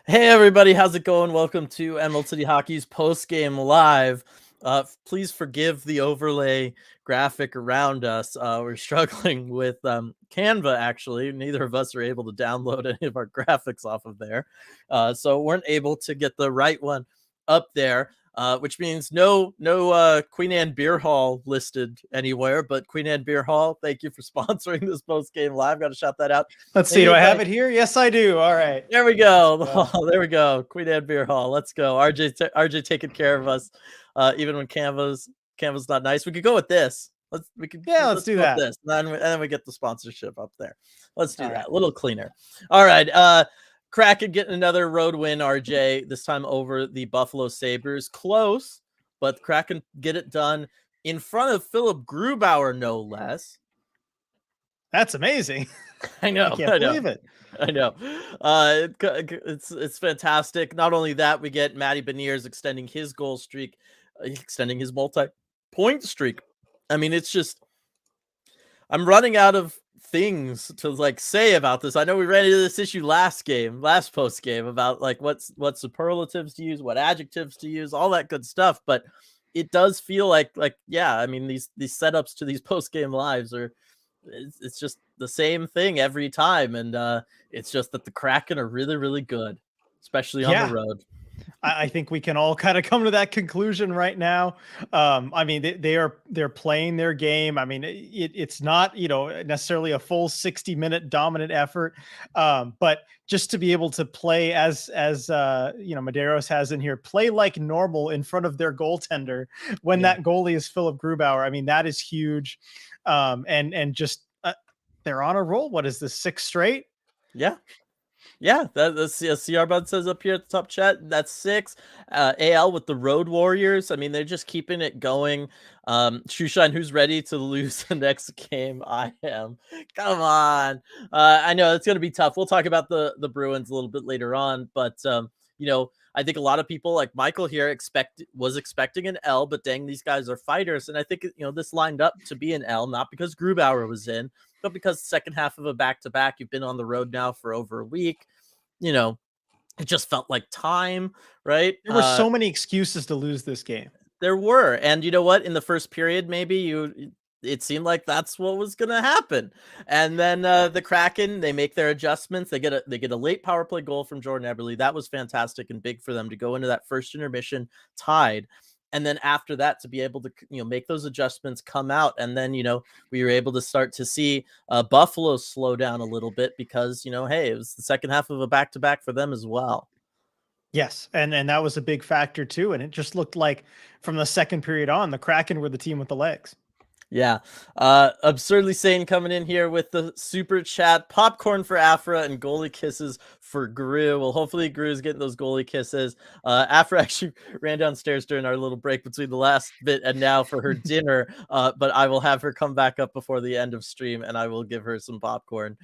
Hey everybody, how's it going? Welcome to Emerald City Hockey's post-game live. Please forgive the overlay graphic around us. We're struggling with Canva, actually. Neither of us are able to download any of our graphics off of there. So weren't able to get the right one up there. Which means no Queen Anne Beer Hall listed anywhere, but Queen Anne Beer Hall, thank you for sponsoring this post-game live. Got to shout that out. Let's see. Do I have it here? Yes, I do. All right. There we go. There we go. Queen Anne Beer Hall. Let's go. RJ taking care of us. Even when Canva's not nice. We could go with this. Let's do that. This. And then we get the sponsorship up there. Let's do All that. right. A little cleaner. All right. Kraken getting another road win, RJ, this time over the Buffalo Sabres. Close, but Kraken get it done in front of Philip Grubauer, no less. That's amazing. I know. I can't believe it. I know. It's fantastic. Not only that, we get Matty Beniers extending his goal streak, extending his multi-point streak. I mean, it's just, I'm running out of things to say about this. I know we ran into this issue last post game about what superlatives to use, what adjectives to use, all that good stuff. But it does feel like yeah, I mean, these setups to these post game lives are, it's just the same thing every time, and it's just that the Kraken are really, really good, especially on the road. I think we can all kind of come to that conclusion right now. I mean, they're playing their game. I mean, it's not necessarily a full 60-minute dominant effort, but just to be able to play as Medeiros has in here, play like normal in front of their goaltender when that goalie is Philip Grubauer. I mean, that is huge. And just they're on a roll. What is this, 6 straight? Yeah, that's CR Bud says up here at the top chat. That's 6. AL with the Road Warriors. I mean, they're just keeping it going. Shoeshine, who's ready to lose the next game? I am. Come on. I know it's going to be tough. We'll talk about the Bruins a little bit later on, but I think a lot of people like Michael here was expecting an L, but dang, these guys are fighters. And I think, this lined up to be an L, not because Grubauer was in, but because the second half of a back-to-back, you've been on the road now for over a week. It just felt like time, right? There were so many excuses to lose this game. There were. And you know what? In the first period, maybe it seemed like that's what was going to happen. And then the Kraken, they make their adjustments. They get a late power play goal from Jordan Eberle. That was fantastic and big for them to go into that first intermission tied. And then after that, to be able to, make those adjustments, come out. And then, we were able to start to see Buffalo slow down a little bit because, hey, it was the second half of a back-to-back for them as well. Yes. And that was a big factor too. And it just looked like from the second period on, the Kraken were the team with the legs. Yeah. Absurdly Sane coming in here with the super chat. Popcorn for Afra and goalie kisses for Gru. Well, hopefully Gru's getting those goalie kisses. Afra actually ran downstairs during our little break between the last bit and now for her dinner. But I will have her come back up before the end of stream and I will give her some popcorn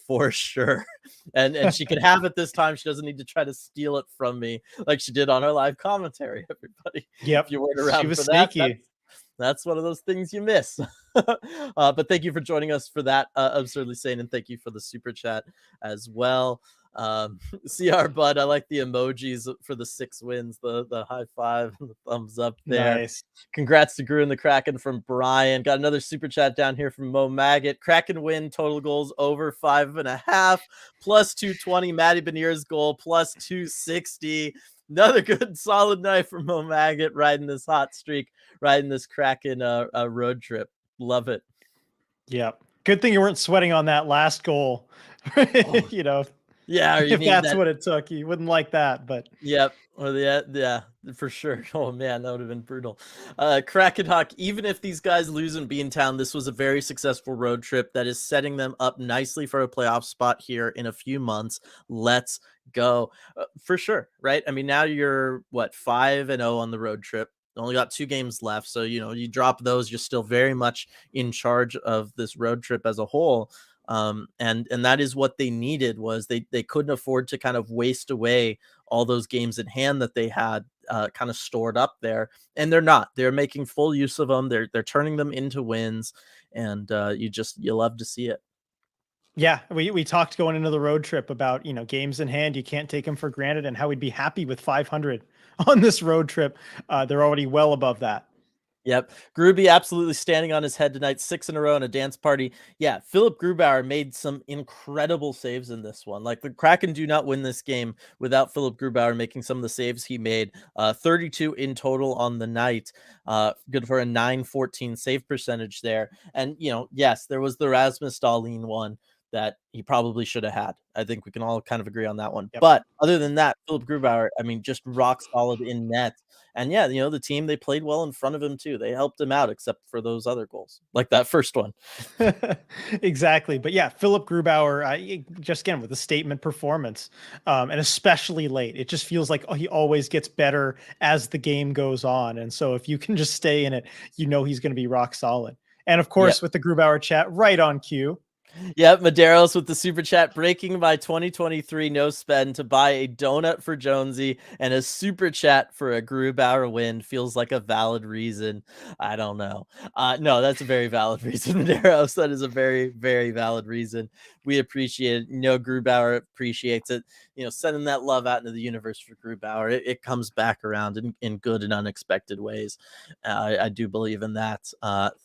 for sure. And she can have it this time. She doesn't need to try to steal it from me like she did on her live commentary, everybody. Yep. If you weren't around, she was for sneaky. that, that's one of those things you miss. But thank you for joining us for that, Absurdly Sane, and thank you for the super chat as well. CR Bud, I like the emojis for the 6 wins, the high five and the thumbs up there. Nice. Congrats to Gru and the Kraken from Brian. Got another super chat down here from Mo Maggot. Kraken win, total goals over 5.5, plus 220. Matty Beniers goal, plus 260. Another good solid night from Mo Maggot, riding this hot streak, riding this Kraken road trip. Love it. Yeah. Good thing you weren't sweating on that last goal. Yeah, if that's what it took, you wouldn't like that. But yep. Or yeah, for sure. Oh man, that would have been brutal. Kraken Hawk, even if these guys lose in Beantown, this was a very successful road trip that is setting them up nicely for a playoff spot here in a few months. Let's go. For sure, right? I mean, now you're 5-0 on the road trip. Only got 2 games left. So, you drop those, you're still very much in charge of this road trip as a whole. And that is what they needed. Was they couldn't afford to kind of waste away all those games in hand that they had kind of stored up there. And they're making full use of them. They're turning them into wins. And you love to see it. Yeah, we talked going into the road trip about, games in hand, you can't take them for granted, and how we'd be happy with 500 on this road trip. They're already well above that. Yep. Gruby absolutely standing on his head tonight, 6 in a row in a dance party. Yeah, Philip Grubauer made some incredible saves in this one. Like, the Kraken do not win this game without Philip Grubauer making some of the saves he made. 32 in total on the night. Good for a 914 save percentage there. And, yes, there was the Rasmus Dahlin one that he probably should have had. I think we can all kind of agree on that one. Yep. But other than that, Philip Grubauer, I mean, just rock solid in net. And yeah, the team, they played well in front of him too. They helped him out except for those other goals, like that first one. Exactly. But yeah, Philip Grubauer, just again with a statement performance, and especially late, it just feels like he always gets better as the game goes on. And so if you can just stay in it, he's going to be rock solid. And of Yeah. course, with the Grubauer chat right on cue. Yep, Maderos with the super chat, breaking my 2023 no spend to buy a donut for Jonesy and a super chat for a Grubauer win feels like a valid reason. I don't know. No, that's a very valid reason, Maderos. That is a very, very valid reason. We appreciate it. Grubauer appreciates it. Sending that love out into the universe for Grubauer, it comes back around in good and unexpected ways. I do believe in that.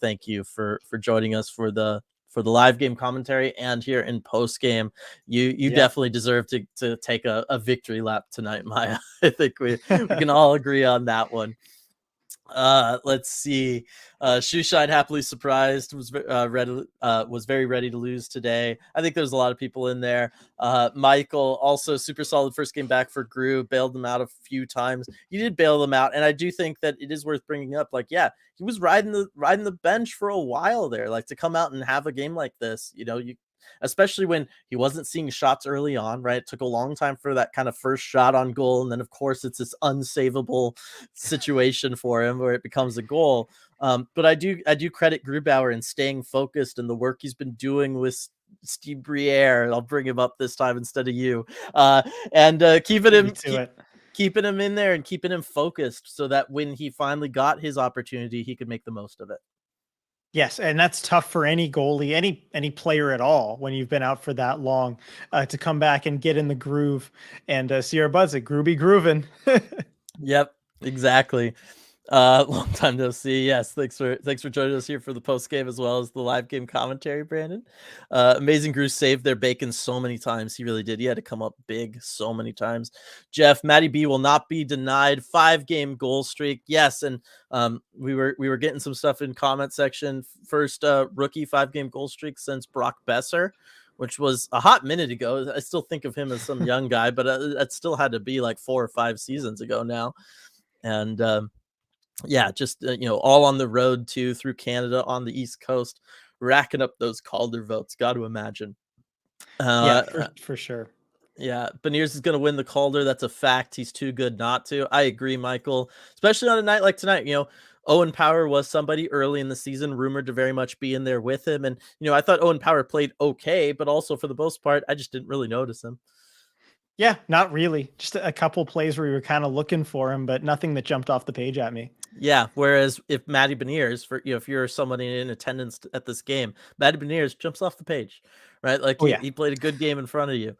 Thank you for joining us for the live game commentary and here in post game. You definitely deserve to take a victory lap tonight, Maya. I think we can all agree on that one. Let's see. Shoeshine happily surprised was very ready to lose today. I think there's a lot of people in there. Michael also super solid first game back for Gru, bailed them out a few times. You did bail them out, and I do think that it is worth bringing up. Like, yeah, he was riding the bench for a while there. Like, to come out and have a game like this, especially when he wasn't seeing shots early on, right? It took a long time for that kind of first shot on goal. And then, of course, it's this unsavable situation for him where it becomes a goal. But I do credit Grubauer in staying focused and the work he's been doing with Steve Briere. I'll bring him up this time instead of you. And keeping him in there and keeping him focused so that when he finally got his opportunity, he could make the most of it. Yes, and that's tough for any goalie, any player at all, when you've been out for that long, to come back and get in the groove and see our buds at Groovy Groovin'. Yep, exactly. Long time no see. Yes, thanks for joining us here for the post game as well as the live game commentary, Brandon. Amazing Grew saved their bacon so many times. He really did. He had to come up big so many times. Jeff, Matty B will not be denied. 5-game goal streak. Yes, and we were getting some stuff in comment section. First rookie 5-game goal streak since Brock Besser, which was a hot minute ago. I still think of him as some young guy, but it still had to be like 4 or 5 seasons ago now. And yeah, just all on the road too, through Canada on the East Coast, racking up those Calder votes. Got to imagine. Yeah, for sure. Yeah, Beniers is going to win the Calder. That's a fact. He's too good not to. I agree, Michael. Especially on a night like tonight. Owen Power was somebody early in the season rumored to very much be in there with him, and I thought Owen Power played okay, but also for the most part, I just didn't really notice him. Yeah, not really. Just a couple plays where we were kind of looking for him, but nothing that jumped off the page at me. Yeah, whereas if Matty Beniers, if you're somebody in attendance at this game, Matty Beniers jumps off the page, right? Like, he played a good game in front of you.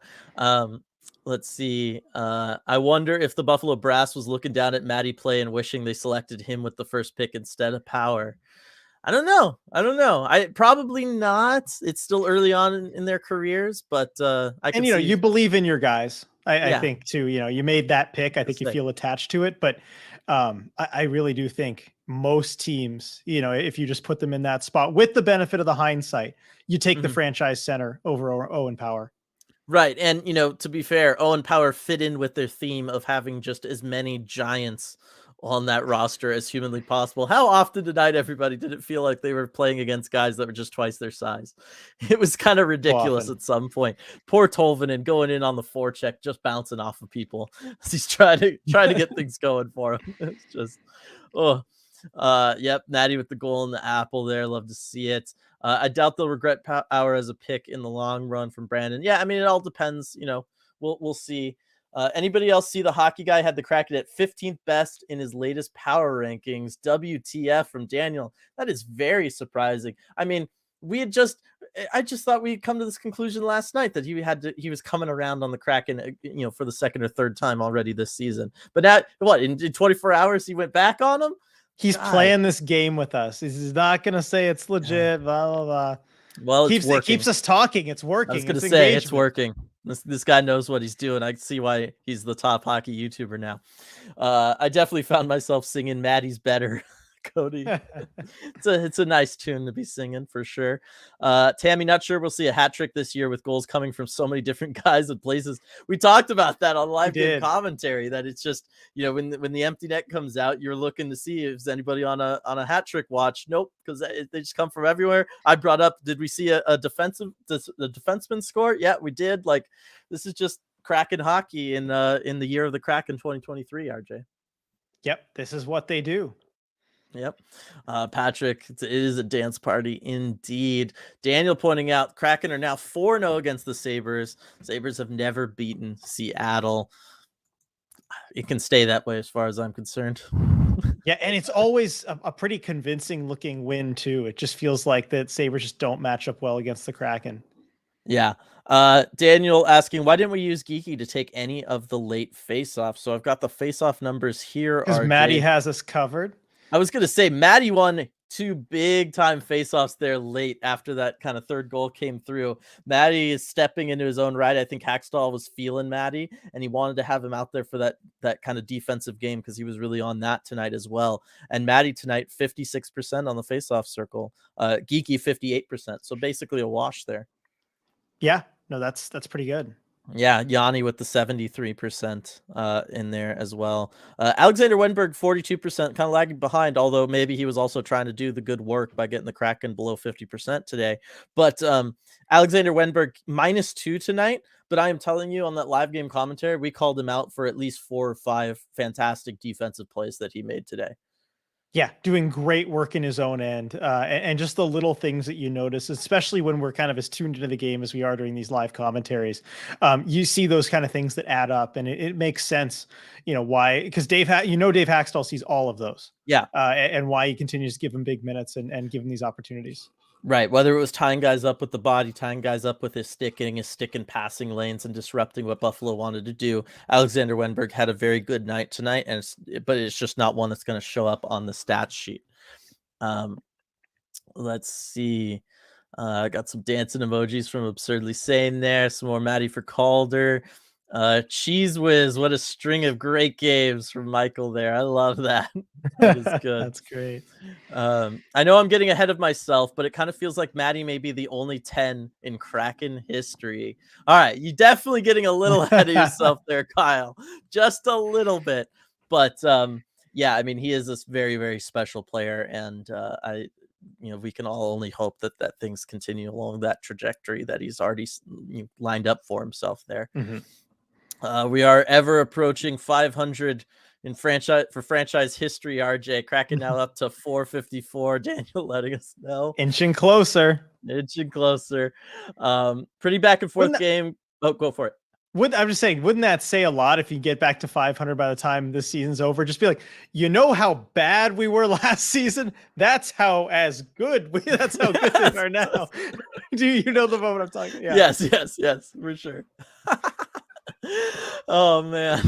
Let's see. I wonder if the Buffalo Brass was looking down at Matty play and wishing they selected him with the first pick instead of Power. I don't know. I probably not. It's still early on in their careers, but I can see. You believe in your guys. I Yeah. think too. You made that pick. I think you feel attached to it, but I really do think most teams, if you just put them in that spot with the benefit of the hindsight, you take the franchise center over Owen Power. Right. And, to be fair, Owen Power fit in with their theme of having just as many giants on that roster as humanly possible. How often tonight, everybody, did it feel like they were playing against guys that were just twice their size? It was kind of ridiculous at some point. Poor Tolvanen going in on the forecheck, just bouncing off of people. He's trying to get things going for him. It's just, yep, Natty with the goal in the apple there. Love to see it. I doubt they'll regret Power as a pick in the long run from Brandon. Yeah, I mean, it all depends. We'll see. Anybody else see the hockey guy had the Kraken at 15th best in his latest power rankings? WTF from Daniel. That is very surprising. I mean, we had just I just thought we'd come to this conclusion last night that he was coming around on the Kraken, for the second or third time already this season. But now, what, in 24 hours he went back on him? He's God. playing this game with us. He's not gonna say it's legit. Blah blah blah. Well, It keeps us talking. It's working. I was gonna it's say it's engagement. working. This guy knows what he's doing. I see why he's the top hockey YouTuber now. I definitely found myself singing "Maddie's Better." Cody, it's a nice tune to be singing for sure. Tammy, not sure we'll see a hat trick this year with goals coming from so many different guys and places. We talked about that on live game commentary, that it's just, when the empty net comes out, you're looking to see if there's anybody on a hat trick watch. Nope, because they just come from everywhere. I brought up, did we see a defenseman score? Yeah, we did. Like, this is just Kraken hockey in the year of the Kraken 2023, RJ. Yep, this is what they do. Yep. Patrick, it is a dance party indeed. Daniel pointing out Kraken are now 4-0 against the Sabres. Sabres have never beaten Seattle. It can stay that way as far as I'm concerned. Yeah, and it's always a pretty convincing looking win too. It just feels like that Sabres just don't match up well against the Kraken. Yeah. Daniel asking, why didn't we use Geeky to take any of the late face-offs? So I've got the face-off numbers here. Because Maddie has us covered. I was going to say, Maddie won 2 big-time face-offs there late after that kind of third goal came through. Maddie is stepping into his own right. I think Hackstall was feeling Maddie, and he wanted to have him out there for that kind of defensive game because he was really on that tonight as well. And Maddie tonight, 56% on the face-off circle. Geeky, 58%. So basically a wash there. Yeah, no, that's pretty good. Yeah, Yanni with the 73% in there as well. Alexander Wenberg, 42%, kind of lagging behind, although maybe he was also trying to do the good work by getting the Kraken below 50% today. But Alexander Wenberg, -2 tonight. But I am telling you, on that live game commentary, we called him out for at least 4 or 5 fantastic defensive plays that he made today. Yeah, doing great work in his own end, and just the little things that you notice, especially when we're kind of as tuned into the game as we are during these live commentaries. You see those kind of things that add up, and it makes sense, why, because Dave Hackstall sees all of those. Yeah, and why he continues to give him big minutes and give him these opportunities. Right, whether it was tying guys up with the body, tying guys up with his stick, getting his stick in passing lanes and disrupting what Buffalo wanted to do. Alexander Wenberg had a very good night tonight, but it's just not one that's going to show up on the stats sheet. Let's see. I got some dancing emojis from Absurdly Sane there. Some more Maddie for Calder. Cheese Whiz, what a string of great games from Michael there. I love that. That is good. That's great. I know I'm getting ahead of myself, but it kind of feels like Maddie may be the only 10 in Kraken history. All right, you're definitely getting a little ahead of yourself there, Kyle. Just a little bit. But yeah, I mean, he is this very, very special player, and we can all only hope that things continue along that trajectory that he's already lined up for himself there. Mm-hmm. We are ever approaching 500 in franchise history. RJ Kraken now up to 454. Daniel letting us know, inching closer. Pretty back and forth game. Oh, go for it. I'm just saying, wouldn't that say a lot if you get back to 500 by the time this season's over? Just be like, how bad we were last season? That's how good they are now. Do you know the moment I'm talking about? Yeah. Yes, for sure. Oh man.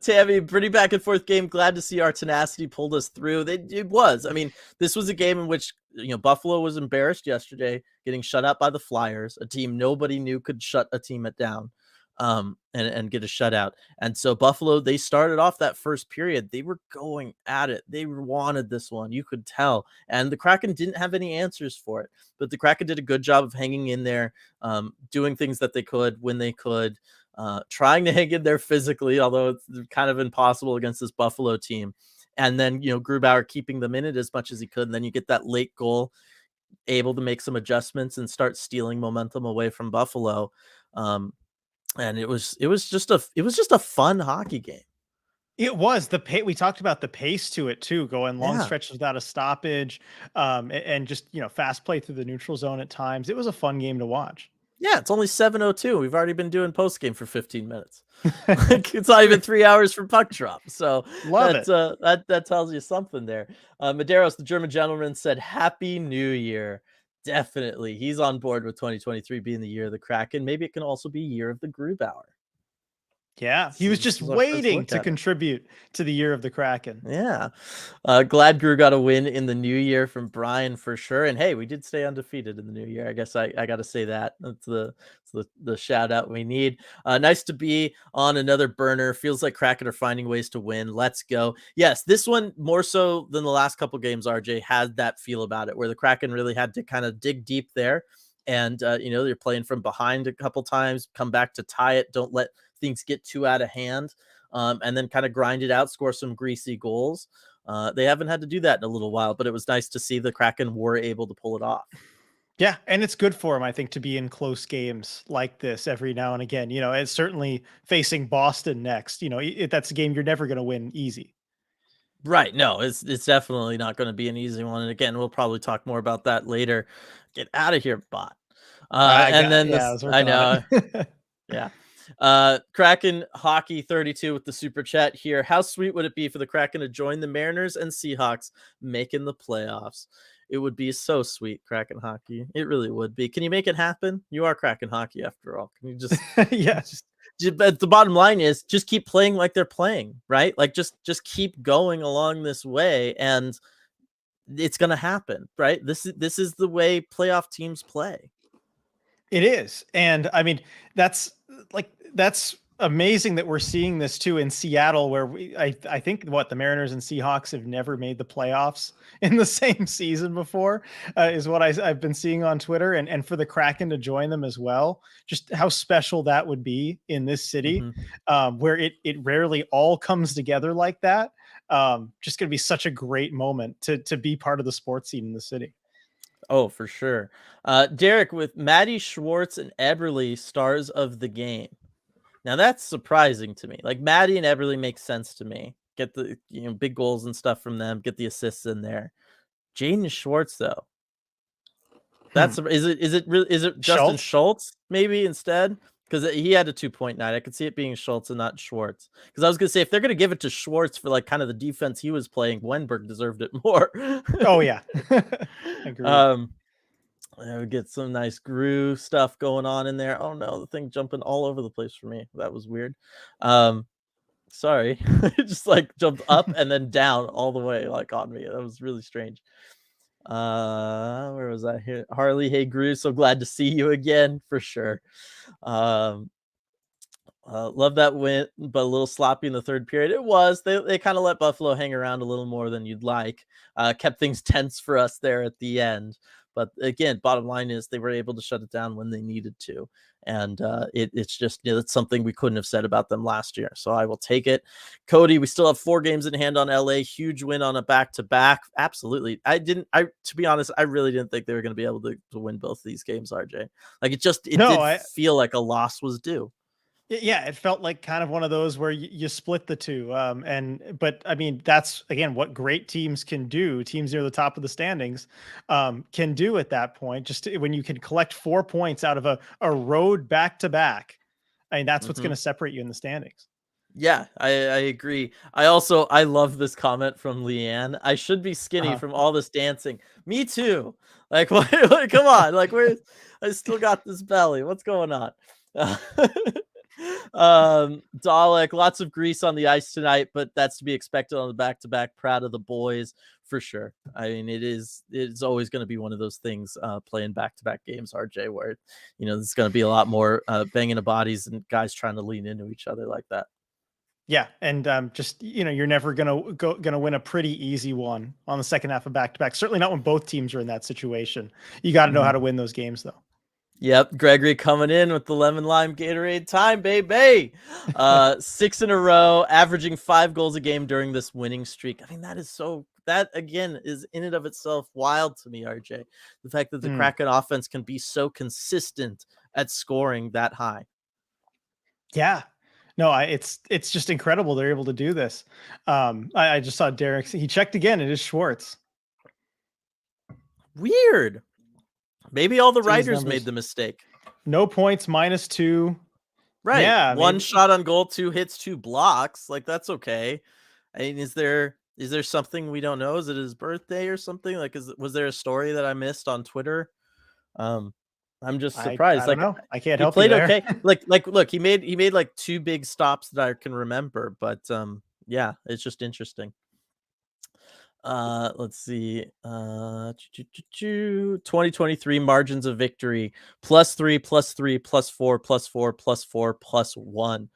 Tammy, pretty back and forth game. Glad to see our tenacity pulled us through. It was. I mean, this was a game in which Buffalo was embarrassed yesterday, getting shut out by the Flyers, a team nobody knew could shut a team down, and get a shutout. And so Buffalo, they started off that first period. They were going at it. They wanted this one. You could tell. And the Kraken didn't have any answers for it. But the Kraken did a good job of hanging in there, doing things that they could when they could, trying to hang in there physically, although it's kind of impossible against this Buffalo team. And then, Grubauer keeping them in it as much as he could. And then you get that late goal, able to make some adjustments and start stealing momentum away from Buffalo. And it was just a fun hockey game. It was we talked about the pace to it too, going long stretches without a stoppage, and just fast play through the neutral zone at times. It was a fun game to watch. Yeah, it's only 7:02. We've already been doing post game for 15 minutes. It's not even 3 hours from puck drop. So that tells you something there. Medeiros, the German gentleman, said Happy New Year. Definitely. He's on board with 2023 being the year of the Kraken. Maybe it can also be year of the Grubauer. Yeah, he was This just is our first waiting look to at it. contribute to the year of the Kraken. Yeah. Glad Drew got a win in the new year from Brian for sure. And hey, we did stay undefeated in the new year. I guess I got to say that. That's the shout out we need. Nice to be on another burner. Feels like Kraken are finding ways to win. Let's go. Yes, this one more so than the last couple games, RJ, had that feel about it where the Kraken really had to kind of dig deep there. And, they're playing from behind a couple times, come back to tie it. Don't let things get too out of hand. And then kind of grind it out, score some greasy goals. They haven't had to do that in a little while, but it was nice to see the Kraken were able to pull it off. Yeah, and it's good for him, I think, to be in close games like this every now and again. It's certainly facing Boston next. That's a game you're never going to win easy. Right. No, it's definitely not going to be an easy one. And again, we'll probably talk more about that later. Get out of here, bot. And then I this, was I working on know. it. Yeah. Kraken Hockey 32 with the super chat here. How sweet would it be for the Kraken to join the Mariners and Seahawks making the playoffs? It would be so sweet, Kraken Hockey. It really would be. Can you make it happen? You are Kraken Hockey after all. Can you just Yeah. but the bottom line is just keep playing like they're playing, right? Like just keep going along this way and it's going to happen, right? This is the way playoff teams play. It is. And I mean, that's amazing that we're seeing this too in Seattle, where I think the Mariners and Seahawks have never made the playoffs in the same season before, is what I've been seeing on Twitter, and for the Kraken to join them as well, just how special that would be in this city, where it rarely all comes together like that. Just going to be such a great moment to be part of the sports scene in the city. Oh, for sure. Derek, with Maddie Schwartz and Eberle stars of the game. Now that's surprising to me. Like Maddie and Eberle make sense to me. Get the big goals and stuff from them. Get the assists in there. Jaden Schwartz though. Is it Justin Schultz? Schultz maybe instead? Because he had a 2.9. I could see it being Schultz and not Schwartz. Because I was gonna say if they're gonna give it to Schwartz for like kind of the defense he was playing, Wenberg deserved it more. Oh yeah. Agreed. We get some nice groove stuff going on in there. Oh no, the thing jumping all over the place for me. That was weird. Sorry. It just like jumped up and then down all the way like on me. That was really strange. Where was I here? Harley, hey Gru, so glad to see you again for sure. Love that win, but a little sloppy in the third period. It was. They kind of let Buffalo hang around a little more than you'd like. Kept things tense for us there at the end. But again, bottom line is they were able to shut it down when they needed to. And it's just it's something we couldn't have said about them last year. So I will take it. Cody, we still have 4 games in hand on LA. Huge win on a back-to-back. Absolutely. To be honest, I really didn't think they were going to be able to win both of these games, RJ. Like it did feel like a loss was due. Yeah, it felt like kind of one of those where you split the two. But I mean, that's again what great teams can do. Teams near the top of the standings can do at that point. When you can collect 4 points out of a road back to back, I mean, that's what's going to separate you in the standings. Yeah, I agree. I love this comment from Leanne. I should be skinny from all this dancing. Me too. Like, what, come on. Like, I still got this belly. What's going on? Dalek, lots of grease on the ice tonight, but that's to be expected on the back-to-back. Proud of the boys for sure. I mean, it's always going to be one of those things playing back-to-back games, RJ, where there's going to be a lot more banging of bodies and guys trying to lean into each other like that. Yeah, and you're never gonna win a pretty easy one on the second half of back-to-back. Certainly not when both teams are in that situation. You got to know how to win those games, though. Yep, Gregory coming in with the lemon lime Gatorade time, baby. 6 in a row, averaging 5 goals a game during this winning streak. I mean, that again is in and of itself wild to me, RJ. The fact that the Kraken offense can be so consistent at scoring that high. Yeah. No, it's just incredible they're able to do this. I just saw Derek. He checked again. It is Schwartz. Weird. Maybe all the writers made the mistake. No points, -2. Right. Yeah. 1 shot on goal, 2 hits, 2 blocks. Like that's okay. I mean, is there something we don't know? Is it his birthday or something? Like, was there a story that I missed on Twitter Um, I'm just I surprised. don't Like know. I can't he help you played there. okay. Like look, he made like 2 big stops that I can remember, but yeah, it's just interesting. Let's see. 2023 margins of victory +3, +3, +4, +4, +4, +1.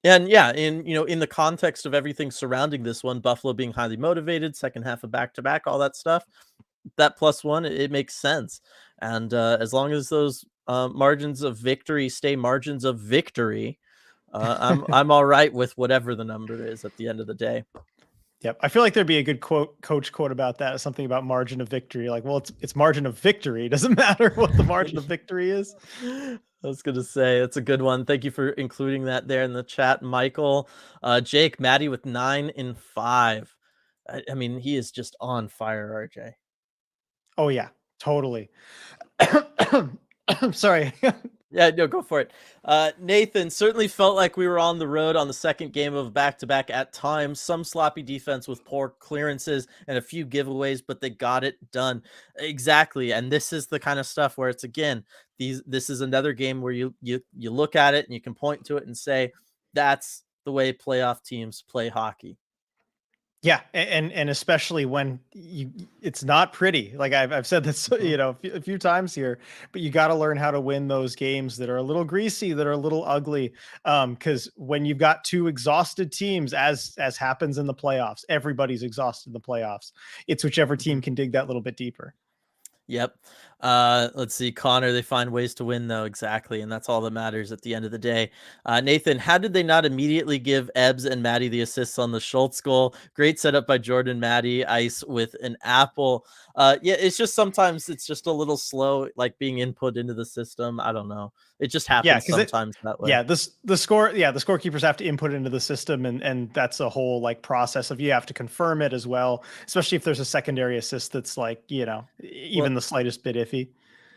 And yeah, in the context of everything surrounding this one, Buffalo being highly motivated, second half of back to back, all that stuff, that +1, it makes sense. And as long as those margins of victory stay margins of victory, I'm all right with whatever the number is at the end of the day. Yep. I feel like there'd be a good coach quote about that, something about margin of victory. Like, well, it's margin of victory. It doesn't matter what the margin of victory is. I was gonna say it's a good one. Thank you for including that there in the chat, Michael. Jake, Maddie with 9 and 5. I mean, he is just on fire, RJ. Oh yeah, totally. I'm sorry. Yeah, no, go for it. Nathan, certainly felt like we were on the road on the second game of back-to-back at times. Some sloppy defense with poor clearances and a few giveaways, but they got it done. Exactly. And this is the kind of stuff where it's, again, this is another game where you look at it and you can point to it and say, that's the way playoff teams play hockey. Yeah, and especially when it's not pretty. Like I've said this, a few times here, but you got to learn how to win those games that are a little greasy, that are a little ugly. Because when you've got two exhausted teams, as happens in the playoffs, everybody's exhausted in the playoffs. It's whichever team can dig that little bit deeper. Yep. Let's see, Connor, they find ways to win though. Exactly. And that's all that matters at the end of the day. Nathan, how did they not immediately give Ebbs and Maddie the assists on the Schultz goal? Great setup by Jordan Maddie, ice with an apple. Yeah, it's just sometimes it's just a little slow, like being input into the system. I don't know. It just happens sometimes that way. Yeah, the scorekeepers have to input it into the system, and that's a whole like process of you have to confirm it as well, especially if there's a secondary assist that's like, even the slightest bit iffy.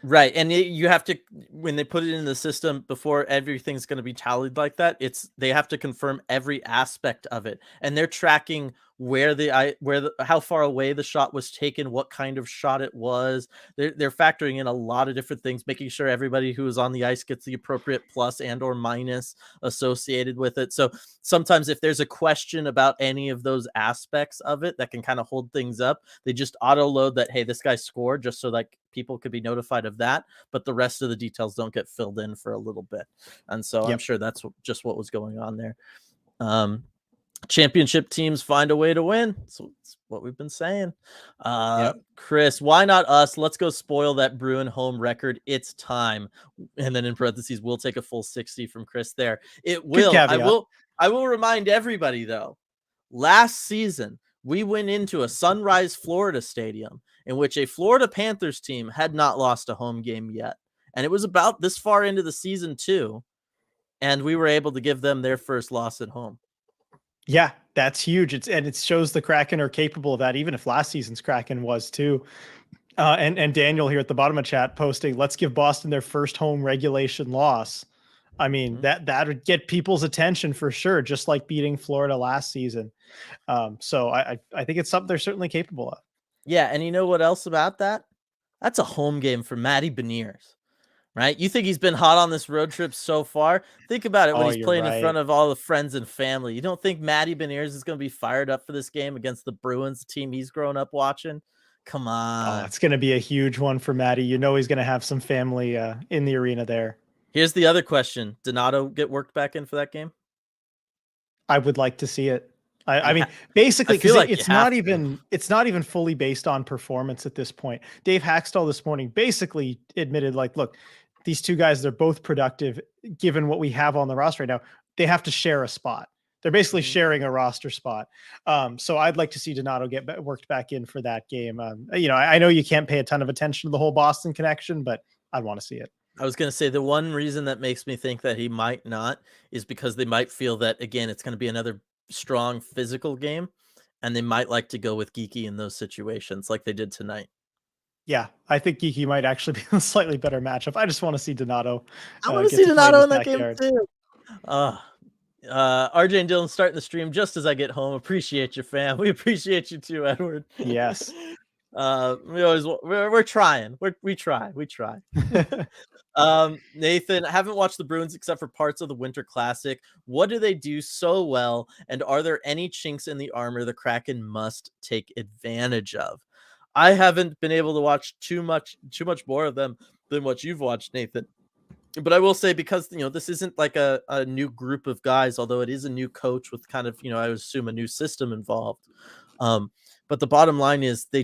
Right, and you have to, when they put it in the system before everything's going to be tallied like that, they have to confirm every aspect of it, and they're tracking how far away the shot was taken, what kind of shot it was. They're factoring in a lot of different things, making sure everybody who is on the ice gets the appropriate plus and or minus associated with it. So sometimes if there's a question about any of those aspects of it that can kind of hold things up, they just auto load that, hey, this guy scored, just so like people could be notified of that, but the rest of the details don't get filled in for a little bit. And so I'm sure that's just what was going on there. Championship teams find a way to win. So it's what we've been saying. Chris, why not us? Let's go spoil that Bruin home record. It's time. And then in parentheses, we'll take a full 60 from Chris there. It will. I will remind everybody though, last season we went into a Sunrise, Florida stadium in which a Florida Panthers team had not lost a home game yet. And it was about this far into the season too. And we were able to give them their first loss at home. Yeah, that's huge. It shows the Kraken are capable of that, even if last season's Kraken was too. And Daniel here at the bottom of chat posting, let's give Boston their first home regulation loss. I mean, that would get people's attention for sure, just like beating Florida last season. So I think it's something they're certainly capable of. Yeah, and you know what else about that? That's a home game for Matty Beniers, right? You think he's been hot on this road trip so far? Think about it when he's playing in front of all the friends and family. You don't think Matty Beniers is going to be fired up for this game against the Bruins, the team he's grown up watching? Come on. Oh, it's going to be a huge one for Matty. You know he's going to have some family in the arena there. Here's the other question. Donato get worked back in for that game? I would like to see it. I mean, basically, because it's not even fully based on performance at this point. Dave Haxtell this morning basically admitted, like, look, these two guys, they're both productive given what we have on the roster right now. They have to share a spot. They're basically sharing a roster spot. So I'd like to see Donato get worked back in for that game. I know you can't pay a ton of attention to the whole Boston connection, but I'd want to see it. I was going to say the one reason that makes me think that he might not is because they might feel that, again, it's going to be another strong physical game, and they might like to go with Geeky in those situations like they did tonight. Yeah, I think Geeky might actually be a slightly better matchup. I just want to see Donato. I want to see Donato in that game too. RJ and Dylan starting the stream just as I get home. Appreciate you, fam. We appreciate you too, Edward. Yes. We're trying. We try. We try. Nathan, I haven't watched the Bruins except for parts of the Winter Classic. What do they do so well? And are there any chinks in the armor the Kraken must take advantage of? I haven't been able to watch too much more of them than what you've watched, Nathan. But I will say, because this isn't like a new group of guys, although it is a new coach with kind of, I would assume, a new system involved. Um, but the bottom line is they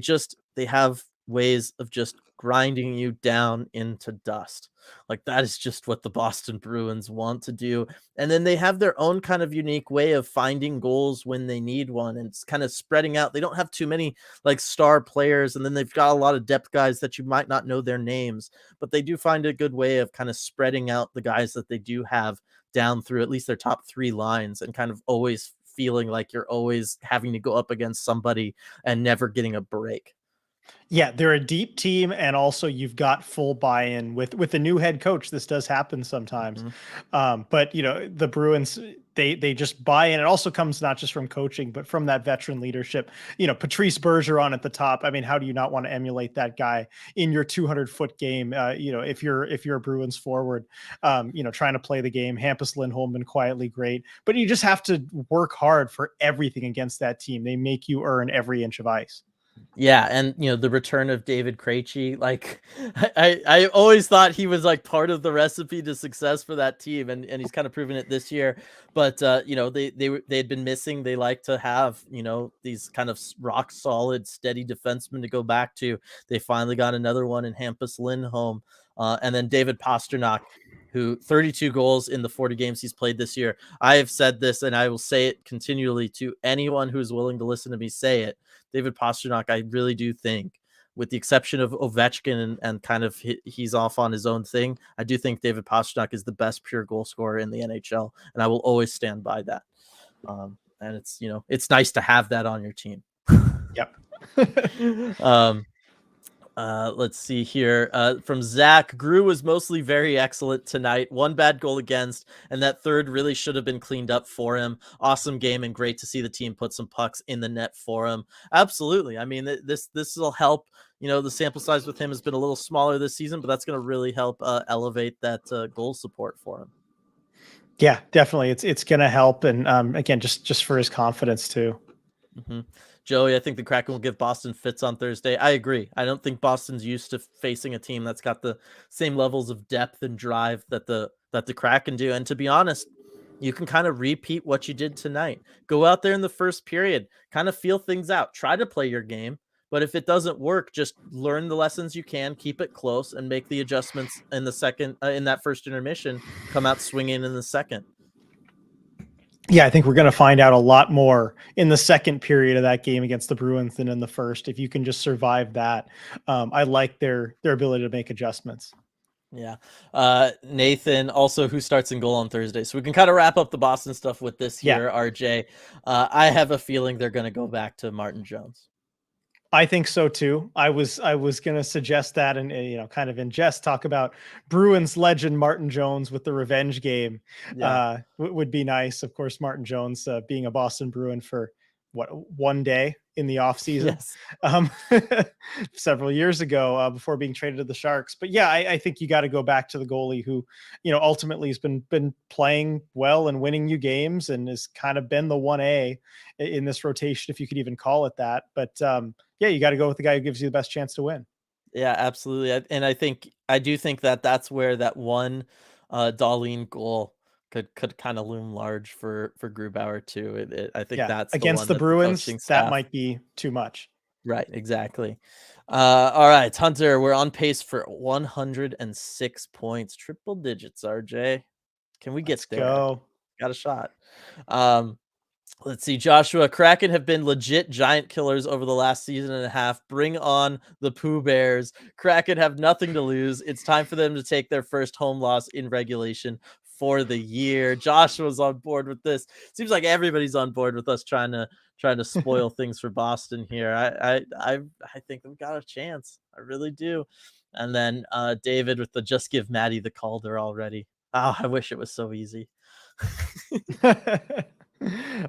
have ways of just grinding you down into dust. Like, that is just what the Boston Bruins want to do. And then they have their own kind of unique way of finding goals when they need one. And it's kind of spreading out. They don't have too many like star players, and then they've got a lot of depth guys that you might not know their names, but they do find a good way of kind of spreading out the guys that they do have down through at least their top three lines, and kind of always feeling like you're always having to go up against somebody and never getting a break. Yeah, they're a deep team, and also you've got full buy-in with a new head coach. This does happen sometimes, Mm-hmm. but the Bruins, they just buy in. It also comes not just from coaching, but from that veteran leadership. Patrice Bergeron at the top. I mean, how do you not want to emulate that guy in your 200-foot game? If you're a Bruins forward, trying to play the game. Hampus Lindholm been quietly great, but you just have to work hard for everything against that team. They make you earn every inch of ice. Yeah, and the return of David Krejci, like I always thought he was like part of the recipe to success for that team, and he's kind of proven it this year. But they had been missing. They like to have these kind of rock solid, steady defensemen to go back to. They finally got another one in Hampus Lindholm, and then David Pastrnak, who 32 goals in the 40 games he's played this year. I have said this, and I will say it continually to anyone who's willing to listen to me say it. David Pastrnak, I really do think, with the exception of Ovechkin and kind of he's off on his own thing, I do think David Pastrnak is the best pure goal scorer in the NHL, and I will always stand by that. And it's nice to have that on your team. Yep. Let's see here. From Zach, Grew was mostly very excellent tonight. One bad goal against, and that third really should have been cleaned up for him. Awesome game, and great to see the team put some pucks in the net for him. Absolutely. I mean, this will help. The sample size with him has been a little smaller this season, but that's going to really help elevate that goal support for him. Yeah, definitely. It's going to help, and again, just for his confidence too. Mm-hmm. Joey, I think the Kraken will give Boston fits on Thursday. I agree. I don't think Boston's used to facing a team that's got the same levels of depth and drive that the Kraken do. And to be honest, you can kind of repeat what you did tonight. Go out there in the first period, kind of feel things out, try to play your game. But if it doesn't work, just learn the lessons you can, keep it close, and make the adjustments in the second, in that first intermission. Come out swinging in the second. Yeah, I think we're going to find out a lot more in the second period of that game against the Bruins than in the first. If you can just survive that, I like their ability to make adjustments. Yeah. Nathan, also, who starts in goal on Thursday? So we can kind of wrap up the Boston stuff with this here, RJ. I have a feeling they're going to go back to Martin Jones. I think so too. I was going to suggest that, and kind of in jest, talk about Bruins legend Martin Jones with the revenge game. Yeah. Would be nice. Of course, Martin Jones being a Boston Bruin for one day in the off season, several years ago before being traded to the Sharks. But yeah, I think you got to go back to the goalie who, ultimately has been playing well and winning you games, and has kind of been the 1A in this rotation, if you could even call it that. But yeah, you got to go with the guy who gives you the best chance to win. Yeah, absolutely. And I do think that that's where that one Darlene goal could kind of loom large for Grubauer too. I think that's the against one the that Bruins, the that might be too much. Right, exactly. All right, Hunter, we're on pace for 106 points, triple digits. RJ, can we get there? Go. Got a shot. Let's see, Joshua. Kraken have been legit giant killers over the last season and a half. Bring on the Pooh Bears. Kraken have nothing to lose. It's time for them to take their first home loss in regulation for the year. Joshua's on board with this. Seems like everybody's on board with us trying to spoil things for Boston here. I think we've got a chance. I really do. And then David with the just give Maddie the Calder already. Oh, I wish it was so easy.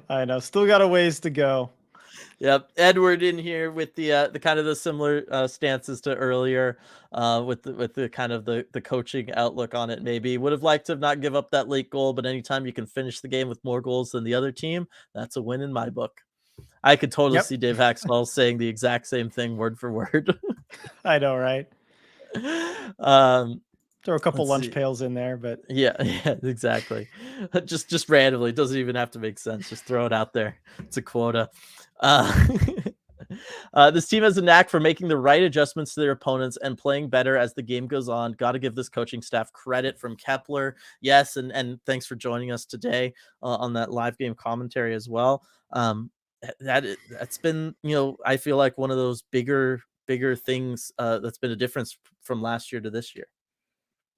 I know. Still got a ways to go. Yep, Edward in here with the kind of the similar stances to earlier, with the kind of the coaching outlook on it. Maybe would have liked to have not give up that late goal, but anytime you can finish the game with more goals than the other team, that's a win in my book. I could totally Yep, see Dave Haxtell saying the exact same thing word for word. I know, right? um, Throw a couple let's lunch see. pails in there, but Yeah, yeah, exactly. Just randomly, it doesn't even have to make sense. Just throw it out there. It's a quota. Uh, this team has a knack for making the right adjustments to their opponents and playing better as the game goes on. Got to give this coaching staff credit from Kepler. Yes, and thanks for joining us today on that live game commentary as well. That's been, I feel like one of those bigger things that's been a difference from last year to this year.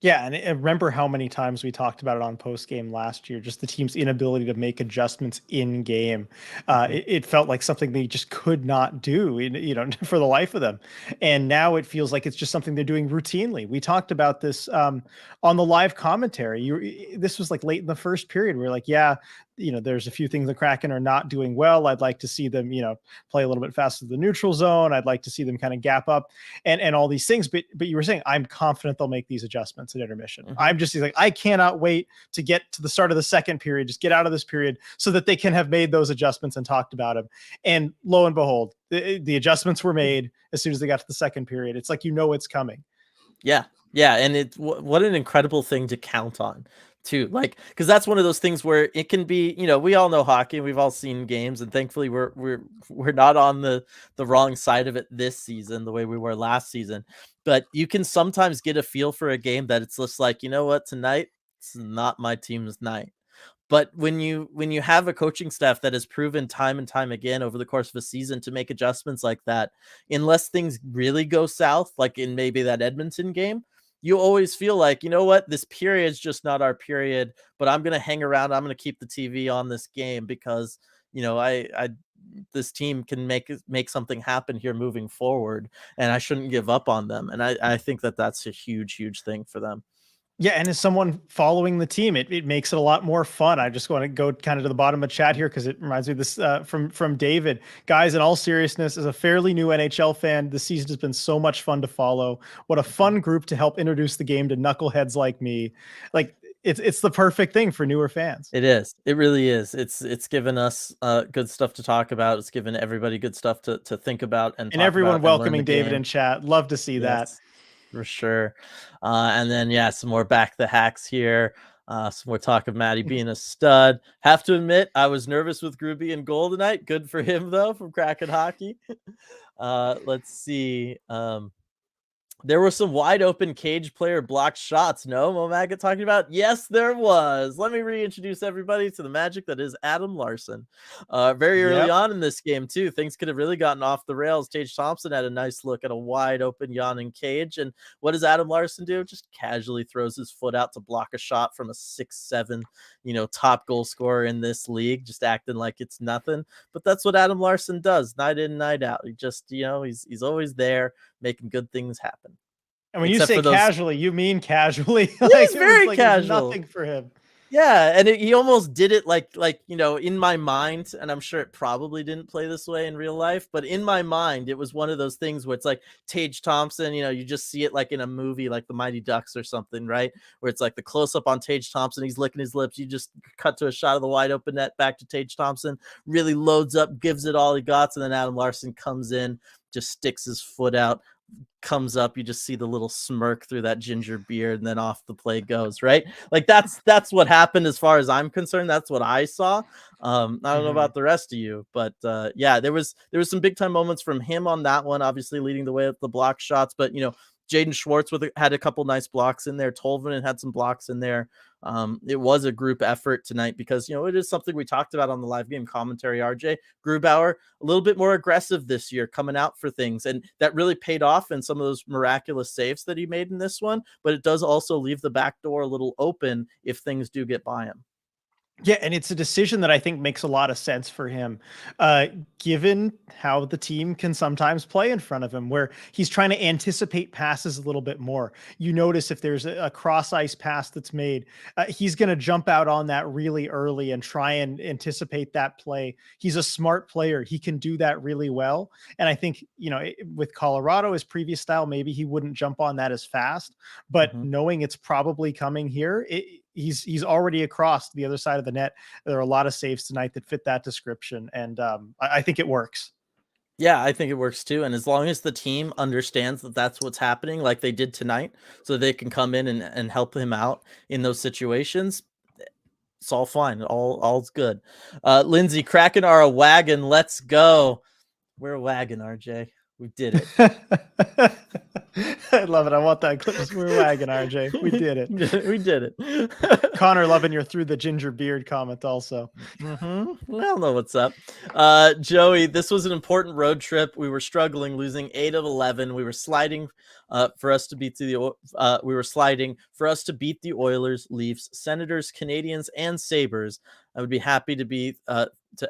yeah, and I remember how many times we talked about it on post game last year. Just the team's inability to make adjustments in game. Mhm. It felt like something they just could not do, for the life of them. And now it feels like it's just something they're doing routinely. We talked about this on the live commentary. This was like late in the first period. We are like, yeah, there's a few things the Kraken are not doing well. I'd like to see them, play a little bit faster to the neutral zone. I'd like to see them kind of gap up and all these things. But you were saying, I'm confident they'll make these adjustments at intermission. Mhm. I'm just like, I cannot wait to get to the start of the second period, just get out of this period so that they can have made those adjustments and talked about them. And lo and behold, the adjustments were made as soon as they got to the second period. It's like, it's coming. Yeah. Yeah, and what an incredible thing to count on too. Like, because that's one of those things where it can be, we all know hockey, we've all seen games, and thankfully we're not on the wrong side of it this season the way we were last season. But you can sometimes get a feel for a game that it's just like, you know what, tonight it's not my team's night. But when you have a coaching staff that has proven time and time again over the course of a season to make adjustments like that, unless things really go south, like in maybe that Edmonton game, you always feel like, you know what, this period's just not our period, but I'm gonna hang around. I'm gonna keep the TV on this game because I this team can make something happen here moving forward, and I shouldn't give up on them. And I think that that's a huge thing for them. Yeah, and as someone following the team, it makes it a lot more fun. I just want to go kind of to the bottom of chat here because it reminds me of this from David. Guys, in all seriousness, as a fairly new NHL fan, this season has been so much fun to follow. What a fun group to help introduce the game to knuckleheads like me. Like it's the perfect thing for newer fans. It is. It really is. It's given us good stuff to talk about. It's given everybody good stuff to think about and And talk everyone about and learn the welcoming David game. in chat. Love to see that. Yes, for sure. And then yeah, some more back the hacks here. Some more talk of Matty being a stud. Have to admit, I was nervous with Gruby and goal tonight. Good for him though, from Kraken Hockey. Let's see. There were some wide open cage player blocked shots. No, Momaga talking about? Yes, there was. Let me reintroduce everybody to the magic that is Adam Larson. Very early Yep. on in this game, too, things could have really gotten off the rails. Tage Thompson had a nice look at a wide open yawning cage. And what does Adam Larson do? Just casually throws his foot out to block a shot from a 6'7", top goal scorer in this league, just acting like it's nothing. But that's what Adam Larson does night in, night out. He just, he's always there making good things happen. And when you Except say for those. casually, you mean casually. It Like was it was very like it was casual. nothing for him. Yeah, and he almost did it like in my mind, and I'm sure it probably didn't play this way in real life, but in my mind, it was one of those things where it's like Tage Thompson, you just see it like in a movie like The Mighty Ducks or something, right? Where it's like the close up on Tage Thompson, he's licking his lips, you just cut to a shot of the wide open net back to Tage Thompson, really loads up, gives it all he got, and then Adam Larson comes in, just sticks his foot out, comes up, you just see the little smirk through that ginger beard, and then off the play goes, right? Like that's what happened as far as I'm concerned. That's what I saw. I don't know Mhm. about the rest of you, but yeah, there was some big time moments from him on that one, obviously leading the way with the block shots, but Jaden Schwartz had a couple nice blocks in there. Tolvanen had some blocks in there. It was a group effort tonight because it is something we talked about on the live game commentary. RJ Grubauer a little bit more aggressive this year, coming out for things, and that really paid off in some of those miraculous saves that he made in this one. But it does also leave the back door a little open if things do get by him. Yeah, and it's a decision that I think makes a lot of sense for him, given how the team can sometimes play in front of him, where he's trying to anticipate passes a little bit more. You notice if there's a cross ice pass that's made, he's going to jump out on that really early and try and anticipate that play. He's a smart player. He can do that really well. And I think, with Colorado, his previous style, maybe he wouldn't jump on that as fast, but Mhm. knowing it's probably coming here, he's already across the other side of the net. There are a lot of saves tonight that fit that description, and I think it works. Yeah, I think it works too, and as long as the team understands that that's what's happening, like they did tonight, so they can come in and help him out in those situations, it's all fine. All's good. Lindsay, Kraken are a wagon. Let's go. We're a wagon, RJ. We did it. I love it. I want that clip. We're wagging, RJ. We did it. We did it. Connor loving your through the ginger beard comment also. Mm-hmm. I don't know what's up. Joey, this was an important road trip. We were struggling, losing 8 of 11. We were sliding for us to beat the Oilers, Leafs, Senators, Canadians, and Sabres. I would be happy to be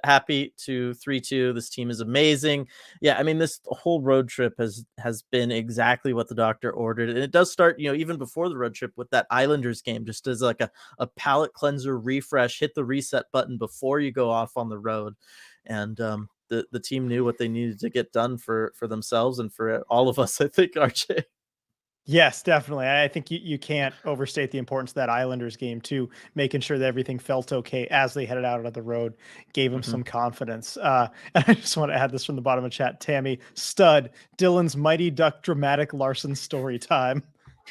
happy to 3-2. This team is amazing. Yeah, I mean, this whole road trip has been exactly what the doctor ordered, and it does start, even before the road trip with that Islanders game, just as like a palate cleanser refresh. Hit the reset button before you go off on the road, and the team knew what they needed to get done for themselves and for all of us. I think, RJ. Yes, definitely. I think you can't overstate the importance of that Islanders game too, making sure that everything felt okay as they headed out on the road, gave them Mhm. some confidence. And I just want to add this from the bottom of chat. Tammy, stud, Dylan's Mighty Duck dramatic Larson story time.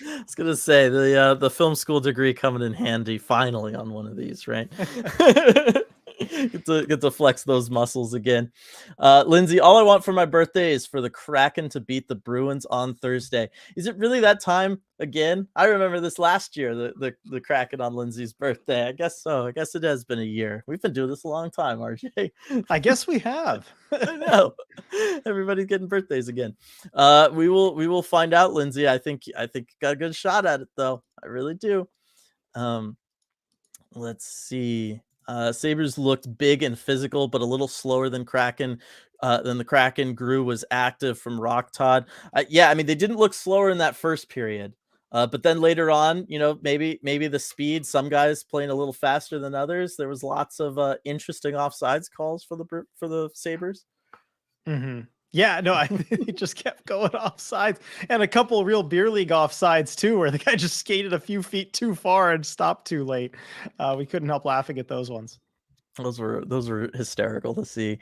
I was gonna say the film school degree coming in handy finally on one of these, right? Get to flex those muscles again. Lindsay, all I want for my birthday is for the Kraken to beat the Bruins on Thursday. Is it really that time again? I remember this last year, the Kraken on Lindsay's birthday. I guess so. I guess it has been a year. We've been doing this a long time, RJ. I guess we have. I know. Everybody's getting birthdays again. We will find out, Lindsay. I think you got a good shot at it though. I really do. Um, let's see. Sabres looked big and physical, but a little slower than Kraken. Than the Kraken. Grew was active from Rock Todd. Yeah, I mean they didn't look slower in that first period. But then later on, maybe the speed. Some guys playing a little faster than others. There was lots of interesting offsides calls for the Sabres. Yeah, no, I think he just kept going off sides, and a couple real beer league offsides too, where the guy just skated a few feet too far and stopped too late. We couldn't help laughing at those ones. Those were hysterical to see.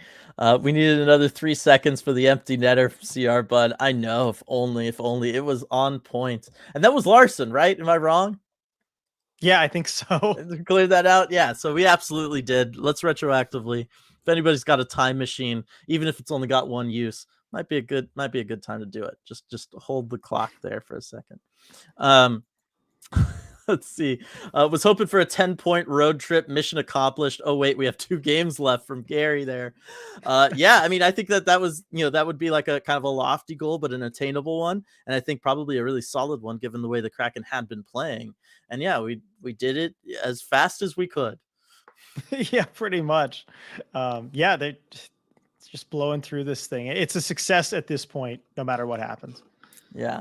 We needed another 3 seconds for the empty netter from CR Bud. I know, if only it was on point. And that was Larson, right? Am I wrong? Yeah, I think so. Clear that out. Yeah, so we absolutely did. Let's retroactively. If anybody's got a time machine, even if it's only got one use, might be a good time to do it. Just hold the clock there for a second. Um, let's see. Was hoping for a 10-point road trip. Mission accomplished. Oh wait, we have 2 games left from Gary there. Yeah, I mean, I think that was, that would be like a kind of a lofty goal, but an attainable one, and I think probably a really solid one given the way the Kraken had been playing. And yeah, we did it as fast as we could. Yeah, pretty much. Yeah, they just blowing through this thing. It's a success at this point, no matter what happens. Yeah.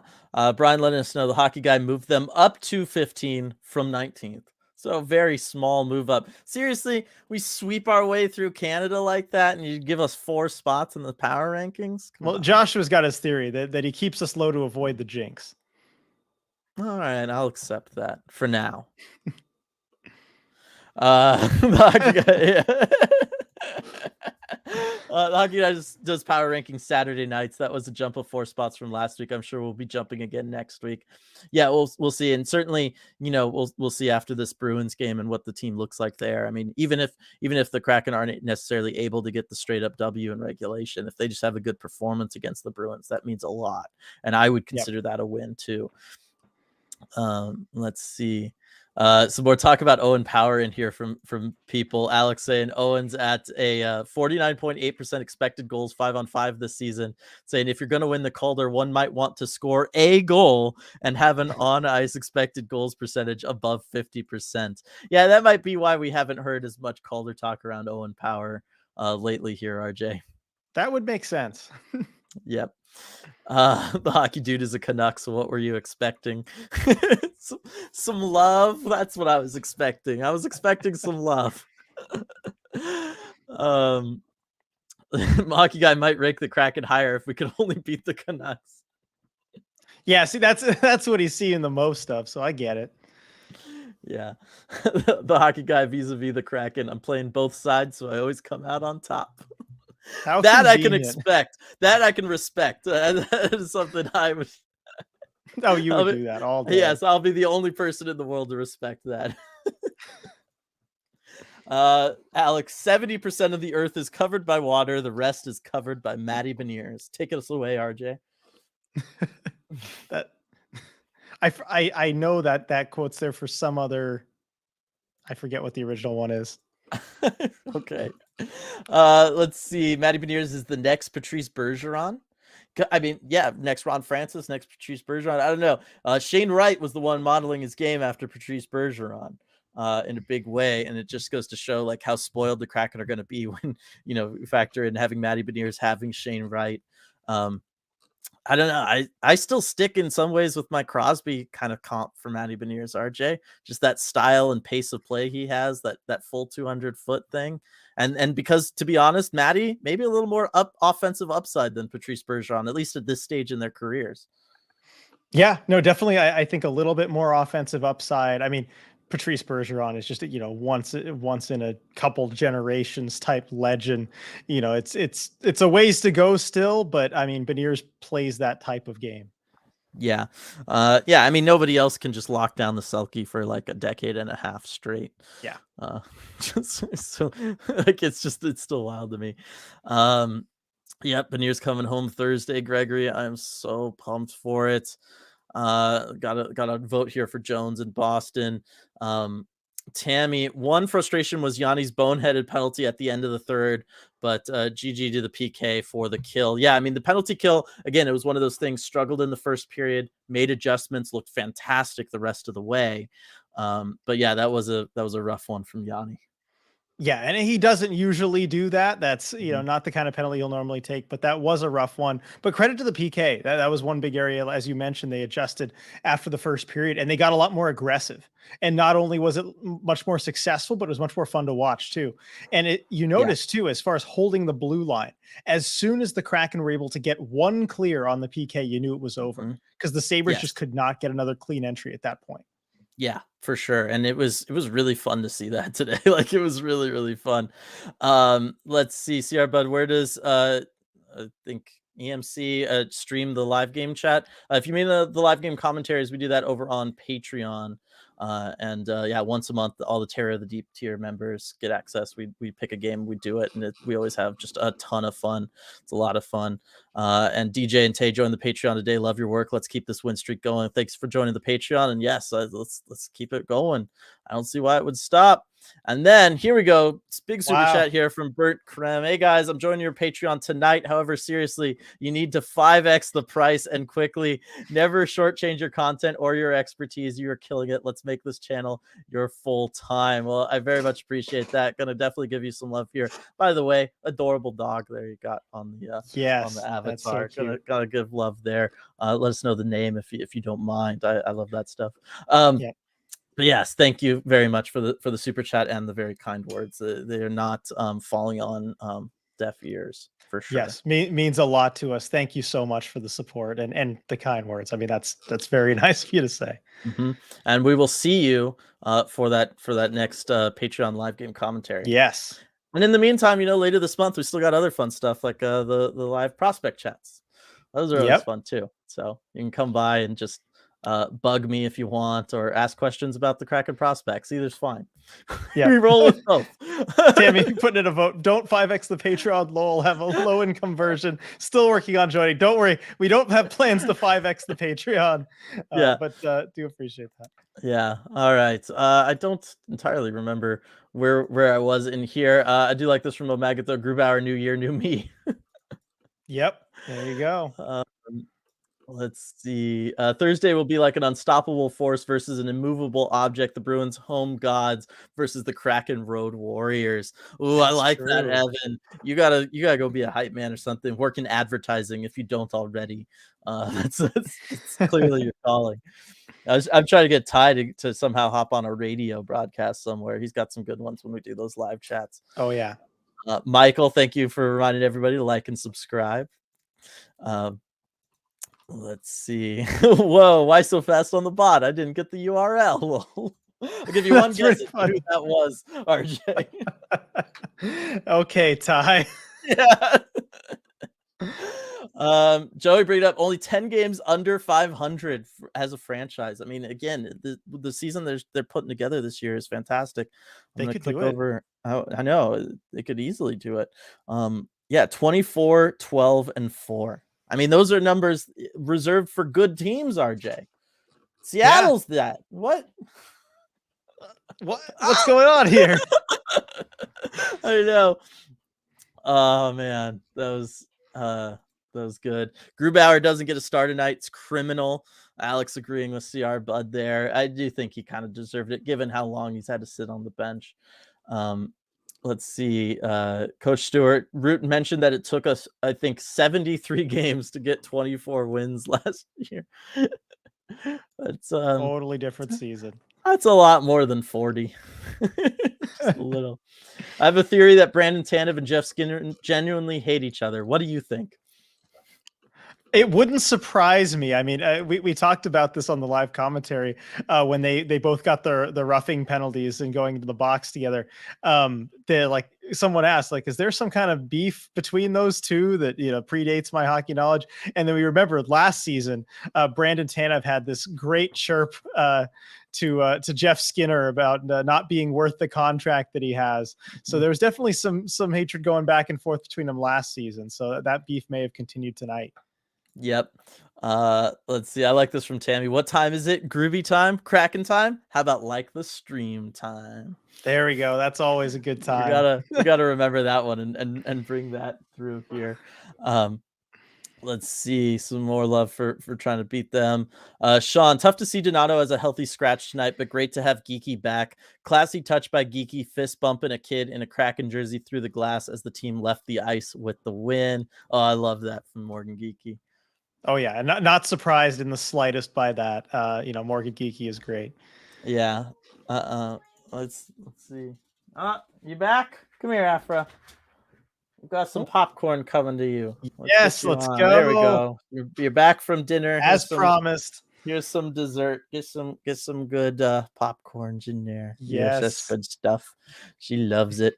Brian letting us know the hockey guy moved them up to 15 from 19th. So very small move up. Seriously, we sweep our way through Canada like that, and you give us 4 spots in the power rankings? Come Well, on. Joshua's got his theory that he keeps us low to avoid the jinx. All right, I'll accept that for now. The hockey guy, the hockey guy just does power rankings Saturday nights. That was a jump of 4 spots from last week. I'm sure we'll be jumping again next week. Yeah, we'll see, and certainly, we'll see after this Bruins game and what the team looks like there. I mean, even if the Kraken aren't necessarily able to get the straight up W in regulation, if they just have a good performance against the Bruins, that means a lot, and I would Yep. consider that a win too. Let's see. Some more talk about Owen Power in here from people. Alex saying Owen's at a 49.8% expected goals 5-on-5 this season, saying if you're going to win the Calder, one might want to score a goal and have an on-ice expected goals percentage above 50%. Yeah, that might be why we haven't heard as much Calder talk around Owen Power lately here, RJ. That would make sense. Yep. The hockey dude is a Canuck, so what were you expecting? some love. That's what I was expecting. I was expecting some love. Hockey guy might rank the Kraken higher if we could only beat the Canucks. Yeah, see, that's what he's seeing the most of, so I get it. Yeah. The hockey guy vis-a-vis the Kraken. I'm playing both sides, so I always come out on top. How that convenient. I can expect. That I can respect. That is something I would. Oh, you would do that all day. Yes, I'll be the only person in the world to respect that. Alex, 70% of the earth is covered by water. The rest is covered by Matty Beniers. Take us away, RJ. That I know that quote's there for some other. I forget what the original one is. Okay. Let's see. Matty Beniers is the next Patrice Bergeron. I mean, yeah, next Ron Francis, next Patrice Bergeron. I don't know. Shane Wright was the one modeling his game after Patrice Bergeron in a big way, and it just goes to show like how spoiled the Kraken are going to be when you factor in having Matty Beniers, having Shane Wright. I don't know. I still stick in some ways with my Crosby kind of comp for Matty Beniers, RJ. Just that style and pace of play he has, that full 200-foot thing. And because, to be honest, Matty, maybe a little more offensive upside than Patrice Bergeron, at least at this stage in their careers. Yeah, no, definitely. I think a little bit more offensive upside. I mean, Patrice Bergeron is just once in a couple generations type legend. It's a ways to go still, but I mean, Beniers plays that type of game. Yeah. Yeah. I mean, nobody else can just lock down the Selke for like a decade and a half straight. Yeah. So like, it's still wild to me. Yep. Beniers coming home Thursday, Gregory. I'm so pumped for it. Gotta vote here for Jones in Boston. Tammy, one frustration was Yanni's boneheaded penalty at the end of the third, but GG to the PK for the kill. Yeah, I mean, the penalty kill, again, it was one of those things, struggled in the first period, made adjustments, looked fantastic the rest of the way. But yeah, that was a rough one from Yanni. Yeah, and he doesn't usually do that. That's, not the kind of penalty he'll normally take, but that was a rough one. But credit to the PK. That was one big area, as you mentioned, they adjusted after the first period and they got a lot more aggressive. And not only was it much more successful, but it was much more fun to watch too. And you notice too, as far as holding the blue line, as soon as the Kraken were able to get one clear on the PK, you knew it was over because the Sabres just could not get another clean entry at that point. Yeah, for sure. And it was really fun to see that today. Like, it was really, really fun. Let's see, CR Bud, where does I think EMC stream the live game chat? If you mean the live game commentaries, we do that over on Patreon. And yeah, once a month, all the Terror of the Deep tier members get access. We pick a game, we do it, and we always have just a ton of fun. It's a lot of fun. And DJ and Tay joined the Patreon today. Love your work. Let's keep this win streak going. Thanks for joining the Patreon. And yes, let's keep it going. I don't see why it would stop. And then here we go. Big super chat here from Bert Krem. Hey guys, I'm joining your Patreon tonight. However, seriously, you need to 5x the price and quickly. Never shortchange your content or your expertise. You are killing it. Let's make this channel your full time. Well, I very much appreciate that. Gonna definitely give you some love here. By the way, adorable dog there you got on the on the avatar. So gotta give love there. Let us know the name if you don't mind. I love that stuff. But yes, thank you very much for the super chat and the very kind words. They are not falling on deaf ears, for sure. Yes, means a lot to us. Thank you so much for the support and the kind words. I mean, that's very nice of you to say. And we will see you for that next Patreon live game commentary. Yes. And in the meantime, later this month we still got other fun stuff like the live prospect chats. Those are always fun too. So you can come by and just bug me if you want, or ask questions about the Kraken prospects. Either's fine. Yeah. We roll with both. Tammy, putting in a vote. Don't 5x the Patreon. Lol, have a low income version. Still working on joining. Don't worry. We don't have plans to 5x the Patreon. Yeah. But do appreciate that. Yeah. All right. I don't entirely remember where I was in here. I do like this from Omega though. Grubauer, new year, new me. Yep. There you go. Um, let's see. Thursday will be like an unstoppable force versus an immovable object. The Bruins home gods versus the Kraken road warriors. Ooh, I That's like that, true. Evan. You gotta go be a hype man or something. Work in advertising if you don't already. That's clearly your calling. I'm trying to get Ty to somehow hop on a radio broadcast somewhere. He's got some good ones when we do those live chats. Oh yeah. Michael, thank you for reminding everybody to like and subscribe. Let's see. Whoa, why so fast on the bot? I didn't get the URL. I'll give you one guess at who that was, RJ. Okay, Ty. Yeah. Joey bring it up only 10 games under 500 as a franchise. I mean, again, the season they're putting together this year is fantastic. I'm gonna click over. I know they could easily do it. Yeah, 24, 12, and 4. I mean, those are numbers reserved for good teams, RJ. Seattle's that. What? What's going on here? I know. Oh man, that was good. Grubauer doesn't get a start tonight. It's criminal. Alex agreeing with CR Bud there. I do think he kind of deserved it given how long he's had to sit on the bench. Let's see. Coach Stewart, Root mentioned that it took us, I think, 73 games to get 24 wins last year. That's totally different season. That's a lot more than 40. Just a little. I have a theory that Brandon Tanev and Jeff Skinner genuinely hate each other. What do you think? It wouldn't surprise me. I mean, we talked about this on the live commentary when they both got the roughing penalties and going into the box together. They like someone asked, like, is there some kind of beef between those two that predates my hockey knowledge? And then we remembered last season, Brandon Tanev had this great chirp to Jeff Skinner about not being worth the contract that he has. So there was definitely some hatred going back and forth between them last season. So that beef may have continued tonight. Yep. Let's see. I like this from Tammy. What time is it? Groovy time? Kraken time? How about like the stream time? There we go. That's always a good time. We gotta remember that one and bring that through here. Let's see. Some more love for trying to beat them. Sean, tough to see Donato as a healthy scratch tonight, but great to have Geeky back. Classy touch by Geeky, fist bumping a kid in a Kraken jersey through the glass as the team left the ice with the win. Oh, I love that from Morgan Geeky. Oh yeah, not surprised in the slightest by that. Morgan Geeky is great. Yeah. Let's see. You back? Come here, Afra. We've got some popcorn coming to you. Let's go. There we go. You're back from dinner. As promised. Here's some dessert. Get some good popcorns in there. Yes, that's good stuff. She loves it.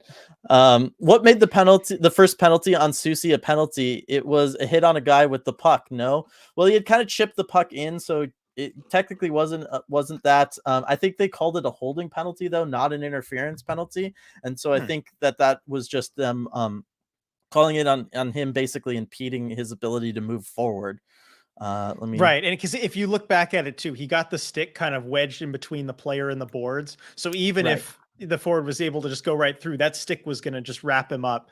What made the first penalty on Susie a penalty? It was a hit on a guy with the puck. No, well, he had kind of chipped the puck in, so it technically wasn't that. I think they called it a holding penalty though, not an interference penalty, and so I think that was just them calling it on him, basically impeding his ability to move forward. Right, and because if you look back at it too, he got the stick kind of wedged in between the player and the boards. So even if the forward was able to just go right through, that stick was going to just wrap him up.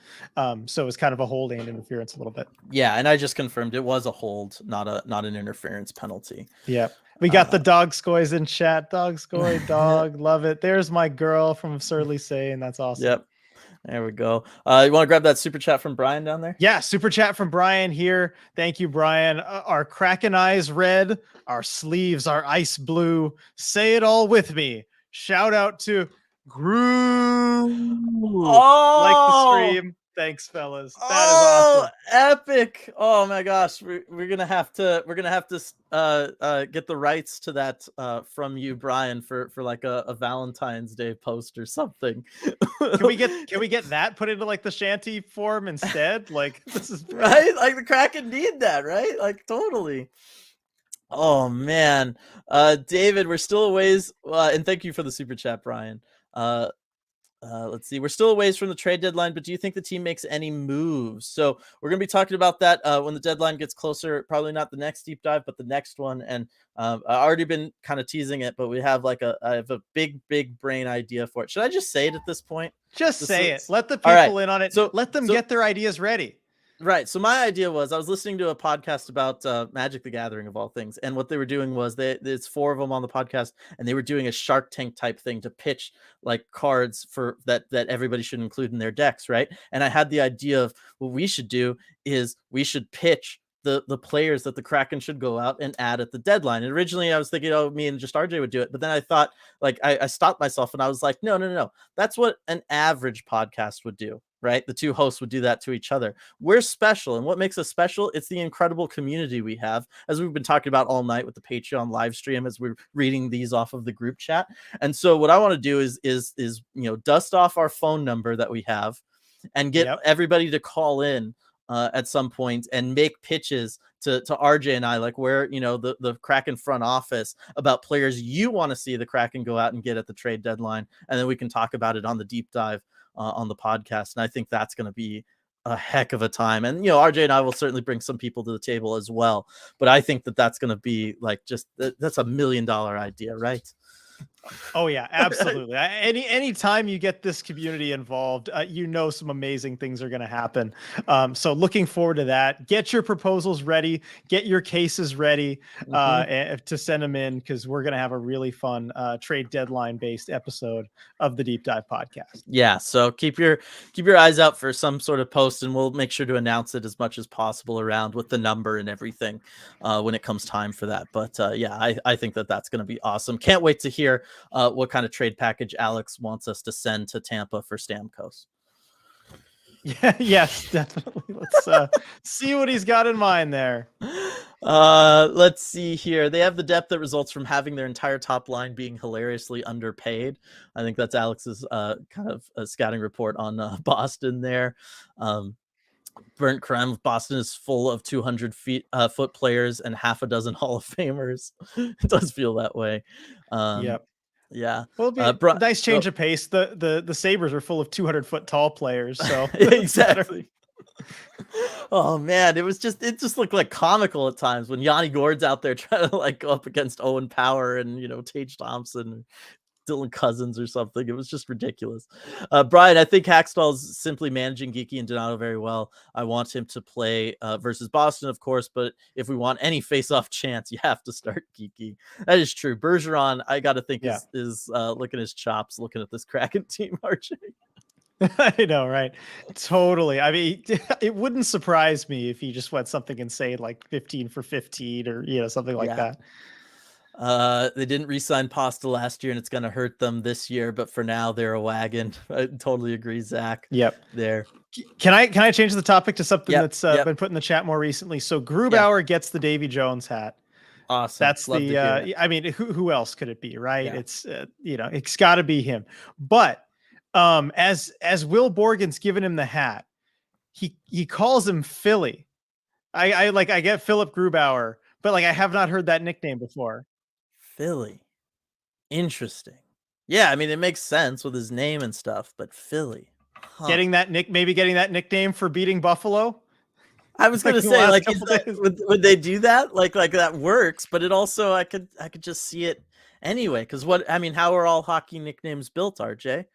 So it was kind of a holding and interference a little bit. Yeah, and I just confirmed it was a hold, not an interference penalty. Yeah, we got the dog scoys in chat. Dog scoy, dog, love it. There's my girl from Surly saying that's awesome. Yep. There we go. You want to grab that super chat from Brian down there? Yeah, super chat from Brian here. Thank you, Brian. Our Kraken eyes red, our sleeves are ice blue. Say it all with me. Shout out to Groove. Like the stream. Thanks, fellas. That is awesome. Epic! Oh my gosh, we're gonna have to get the rights to that from you, Brian, for like a Valentine's Day post or something. Can we get that put into like the shanty form instead? Like this is right. Like the Kraken need that, right? Like totally. Oh man, David, we're still a ways. And thank you for the super chat, Brian. Uh, let's see. We're still a ways from the trade deadline, but do you think the team makes any moves? So we're going to be talking about that when the deadline gets closer. Probably not the next deep dive, but the next one. And I already been kind of teasing it, but we have I have a big brain idea for it. Should I just say it at this point? Just say it. Let the All right. people in on it. So Let them get their ideas ready. Right. So my idea was I was listening to a podcast about Magic the Gathering of all things, and what they were doing was there's 4 of them on the podcast, and they were doing a Shark Tank type thing to pitch like cards for that everybody should include in their decks, right? And I had the idea of what we should do is we should pitch the players that the Kraken should go out and add at the deadline. And originally I was thinking, oh, me and just RJ would do it, but then I thought, like, I stopped myself and I was like, no, that's what an average podcast would do. Right, the 2 hosts would do that to each other. We're special, and what makes us special? It's the incredible community we have, as we've been talking about all night with the Patreon live stream, as we're reading these off of the group chat. And so, what I want to do is dust off our phone number that we have, and get everybody to call in at some point and make pitches to RJ and I, like where the Kraken front office about players you want to see the Kraken go out and get at the trade deadline, and then we can talk about it on the deep dive on the podcast. And I think that's going to be a heck of a time. And RJ and I will certainly bring some people to the table as well. But I think that's going to be like that's $1 million idea, right? Oh yeah, absolutely. Any time you get this community involved, some amazing things are going to happen. So looking forward to that. Get your proposals ready, get your cases ready to send them in, because we're going to have a really fun trade deadline based episode of the Deep Dive podcast. Yeah, so keep your eyes out for some sort of post, and we'll make sure to announce it as much as possible around with the number and everything when it comes time for that. But I think that's going to be awesome. Can't wait to hear what kind of trade package Alex wants us to send to Tampa for Stamkos. Yeah, yes, definitely. Let's see what he's got in mind there. Let's see here. They have the depth that results from having their entire top line being hilariously underpaid. I think that's Alex's kind of a scouting report on Boston there. Burnt Creme, Boston is full of 200-foot players and half a dozen Hall of Famers. It does feel that way. Yep. Yeah. Well, it'll be a nice change of pace. The Sabres are full of 200-foot tall players. So exactly. Oh man, it just looked like comical at times when Yanni Gord's out there trying to like go up against Owen Power and Tage Thompson, Dylan Cousins or something. It was just ridiculous. Brian, I think Hackstall's simply managing Geeky and Donato very well. I want him to play versus Boston, of course, but if we want any face-off chance, you have to start Geeky. That is true. Bergeron, I got to think is looking his chops, looking at this Kraken team, RJ. I know, right? Totally. I mean, it wouldn't surprise me if he just went something insane like 15 for 15 or something like that. They didn't re-sign Pasta last year, and it's going to hurt them this year. But for now, they're a wagon. I totally agree, Zach. Yep. There. Can I change the topic to something that's been put in the chat more recently? So Grubauer gets the Davy Jones hat. Awesome. That's I mean, who else could it be, right? Yeah. It's it's got to be him. But as Will Borgen's given him the hat, he calls him Philly. I get Philip Grubauer, but I have not heard that nickname before. Philly. Interesting. Yeah, I mean, it makes sense with his name and stuff, but Philly. Huh. Getting that nickname for beating Buffalo? I was going to say, would they do that? Like that works, but it also, I could just see it anyway. Because how are all hockey nicknames built, RJ?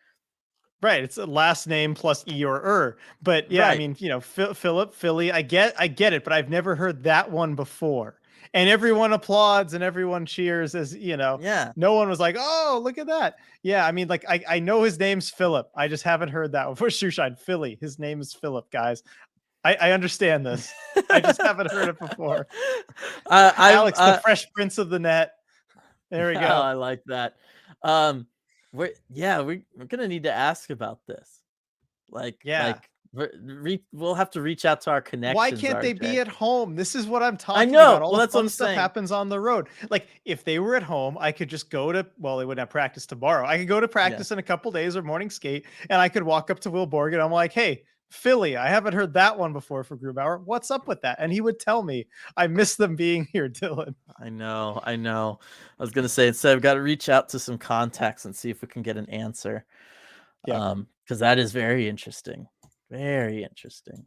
Right, it's a last name plus E or but yeah, right. I mean, Philip, Philly, I get it, but I've never heard that one before. And everyone applauds and everyone cheers as, no one was like, oh, look at that. Yeah, I mean, I know his name's Philip. I just haven't heard that one. For Shoeshine, Philly. His name is Philip, guys. I understand this. I just haven't heard it before. Alex, the Fresh Prince of the Net. There we go. Oh, I like that. We're gonna need to ask about this. We'll have to reach out to our connections. Why can't they be at home? This is what I'm talking I know. about. All that's the what I'm stuff saying. Happens on the road. Like if they were at home, I could just go to. Well, they wouldn't have practice tomorrow. I could go to practice in a couple days or morning skate, and I could walk up to Will Borgen. I'm like, hey, Philly. I haven't heard that one before for Grubauer. What's up with that? And he would tell me. I miss them being here, Dylan. I know. I was gonna say instead, I've got to reach out to some contacts and see if we can get an answer. Yeah. Because that is very interesting. Very interesting.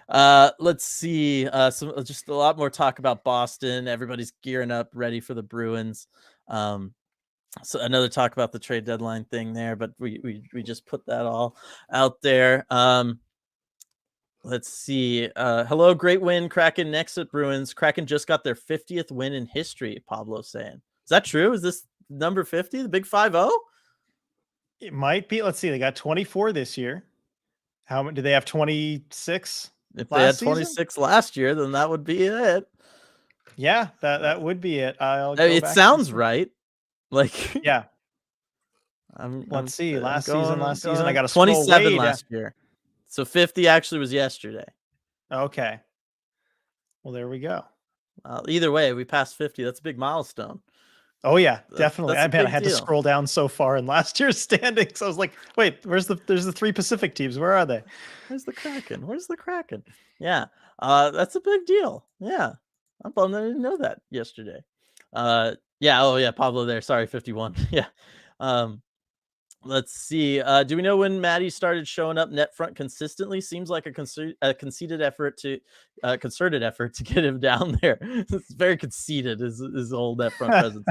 Let's see. Some just a lot more talk about Boston. Everybody's gearing up, ready for the Bruins. So another talk about the trade deadline thing there, but we just put that all out there. Let's see. Hello, great win, Kraken next at Bruins. Kraken just got their 50th win in history, Pablo saying. Is that true? Is this number 50, the big 5-0? It might be. Let's see. They got 24 this year. How many do they have? 26 If they had last season? 26 last year, then that would be it. Yeah, that would be it. It sounds right. Like, yeah. Let's see. Last season. I got to 27 last year. So 50 actually was yesterday. Okay. Well, there we go. Either way, we passed 50. That's a big milestone. Oh yeah, definitely. I had deal. to scroll down so far in last year's standings. I was like, wait, there's the 3 Pacific teams. Where are they? Where's the Kraken? Yeah. That's a big deal. Yeah. I'm bummed I didn't know that yesterday. Yeah. Oh yeah, Pablo there. Sorry, 51. Yeah. Let's see. Do we know when Maddie started showing up net front consistently? Seems like a concerted effort to get him down there. It's very conceited, his old net front presence.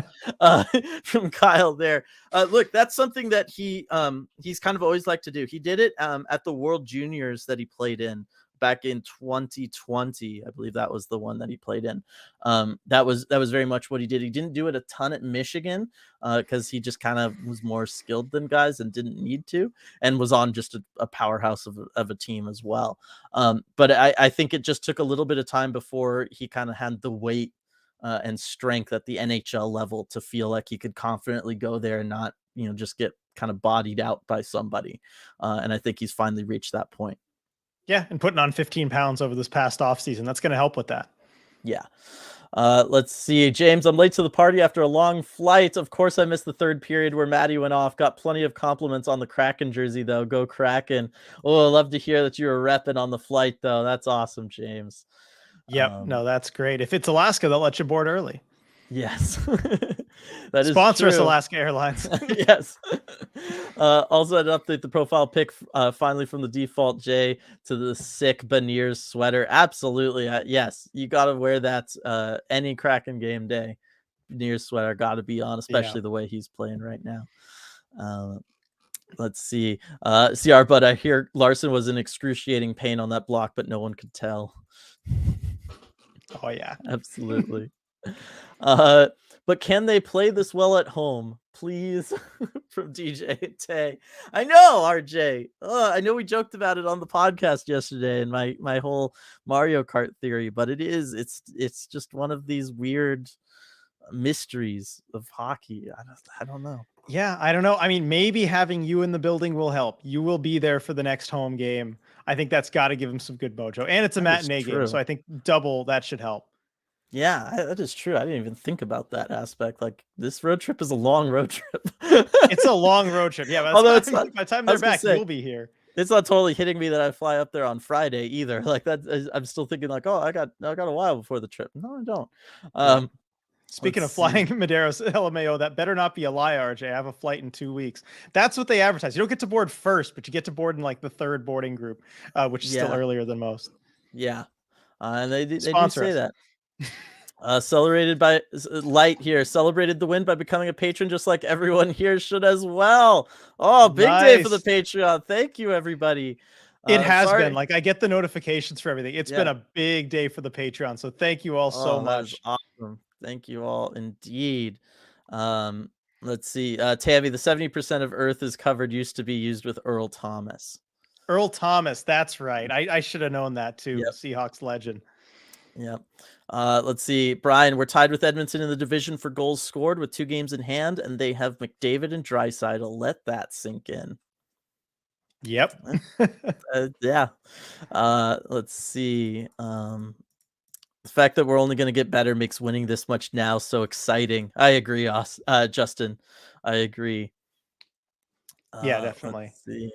From Kyle there. Look, that's something that he's kind of always liked to do. He did it at the World Juniors that he played in back in 2020. I believe that was the one that he played in. That was very much what he did. He didn't do it a ton at Michigan because he just kind of was more skilled than guys and didn't need to, and was on just a powerhouse of a team as well. But I think it just took a little bit of time before he kind of had the weight and strength at the NHL level to feel like he could confidently go there and not, just get kind of bodied out by somebody. And I think he's finally reached that point. Yeah, and putting on 15 pounds over this past offseason, that's going to help with that. Yeah. Let's see. James, I'm late to the party after a long flight. Of course, I missed the third period where Maddie went off. Got plenty of compliments on the Kraken jersey, though. Go Kraken. Oh, I love to hear that you were repping on the flight, though. That's awesome, James. Yep. No, that's great. If it's Alaska, they'll let you board early. Yes. That is Sponsor us, true. Alaska Airlines. Yes. Also, I'd update the profile pic finally from the default J to the sick Beniers sweater. Absolutely. Yes. You got to wear that any Kraken game day. Beniers sweater got to be on, especially the way he's playing right now. Let's see. CR, but I hear Larson was in excruciating pain on that block, but no one could tell. Oh, yeah. Absolutely. But can they play this well at home, please? From DJ Tay. I know, RJ. I know we joked about it on the podcast yesterday and my whole Mario Kart theory, but it's just one of these weird mysteries of hockey. I don't know. Yeah, I don't know. I mean, maybe having you in the building will help. You will be there for the next home game. I think that's got to give him some good mojo. And it's a matinee game, so I think double that should help. Yeah, that is true. I didn't even think about that aspect. Like, this road trip is a long road trip. It's a long road trip. Yeah, by the time they're back, you'll be here. It's not totally hitting me that I fly up there on Friday either. Like, I'm still thinking like, oh, I got a while before the trip. No, I don't. Speaking of flying, Medeiros LMAO, that better not be a lie, RJ. I have a flight in 2 weeks. That's what they advertise. You don't get to board first, but you get to board in like the third boarding group, which is still earlier than most. Yeah. And they do say that. Celebrated by Light here. Celebrated the win by becoming a patron, just like everyone here should as well. Oh, big day for the Patreon. Thank you, everybody. It has been. Like, I get the notifications for everything. It's been a big day for the Patreon. So thank you all so much. Awesome. Thank you all indeed. Let's see. Tammy, the 70% of Earth is covered used to be used with Earl Thomas. Earl Thomas, that's right. I should have known that too. Yep. Seahawks legend. Yep. Let's see. Brian, we're tied with Edmonton in the division for goals scored with 2 games in hand, and they have McDavid and Draisaitl. Let that sink in. Yep. Yeah. Let's see. The fact that we're only going to get better makes winning this much now so exciting. I agree, Justin. I agree. Yeah, definitely. Let's see.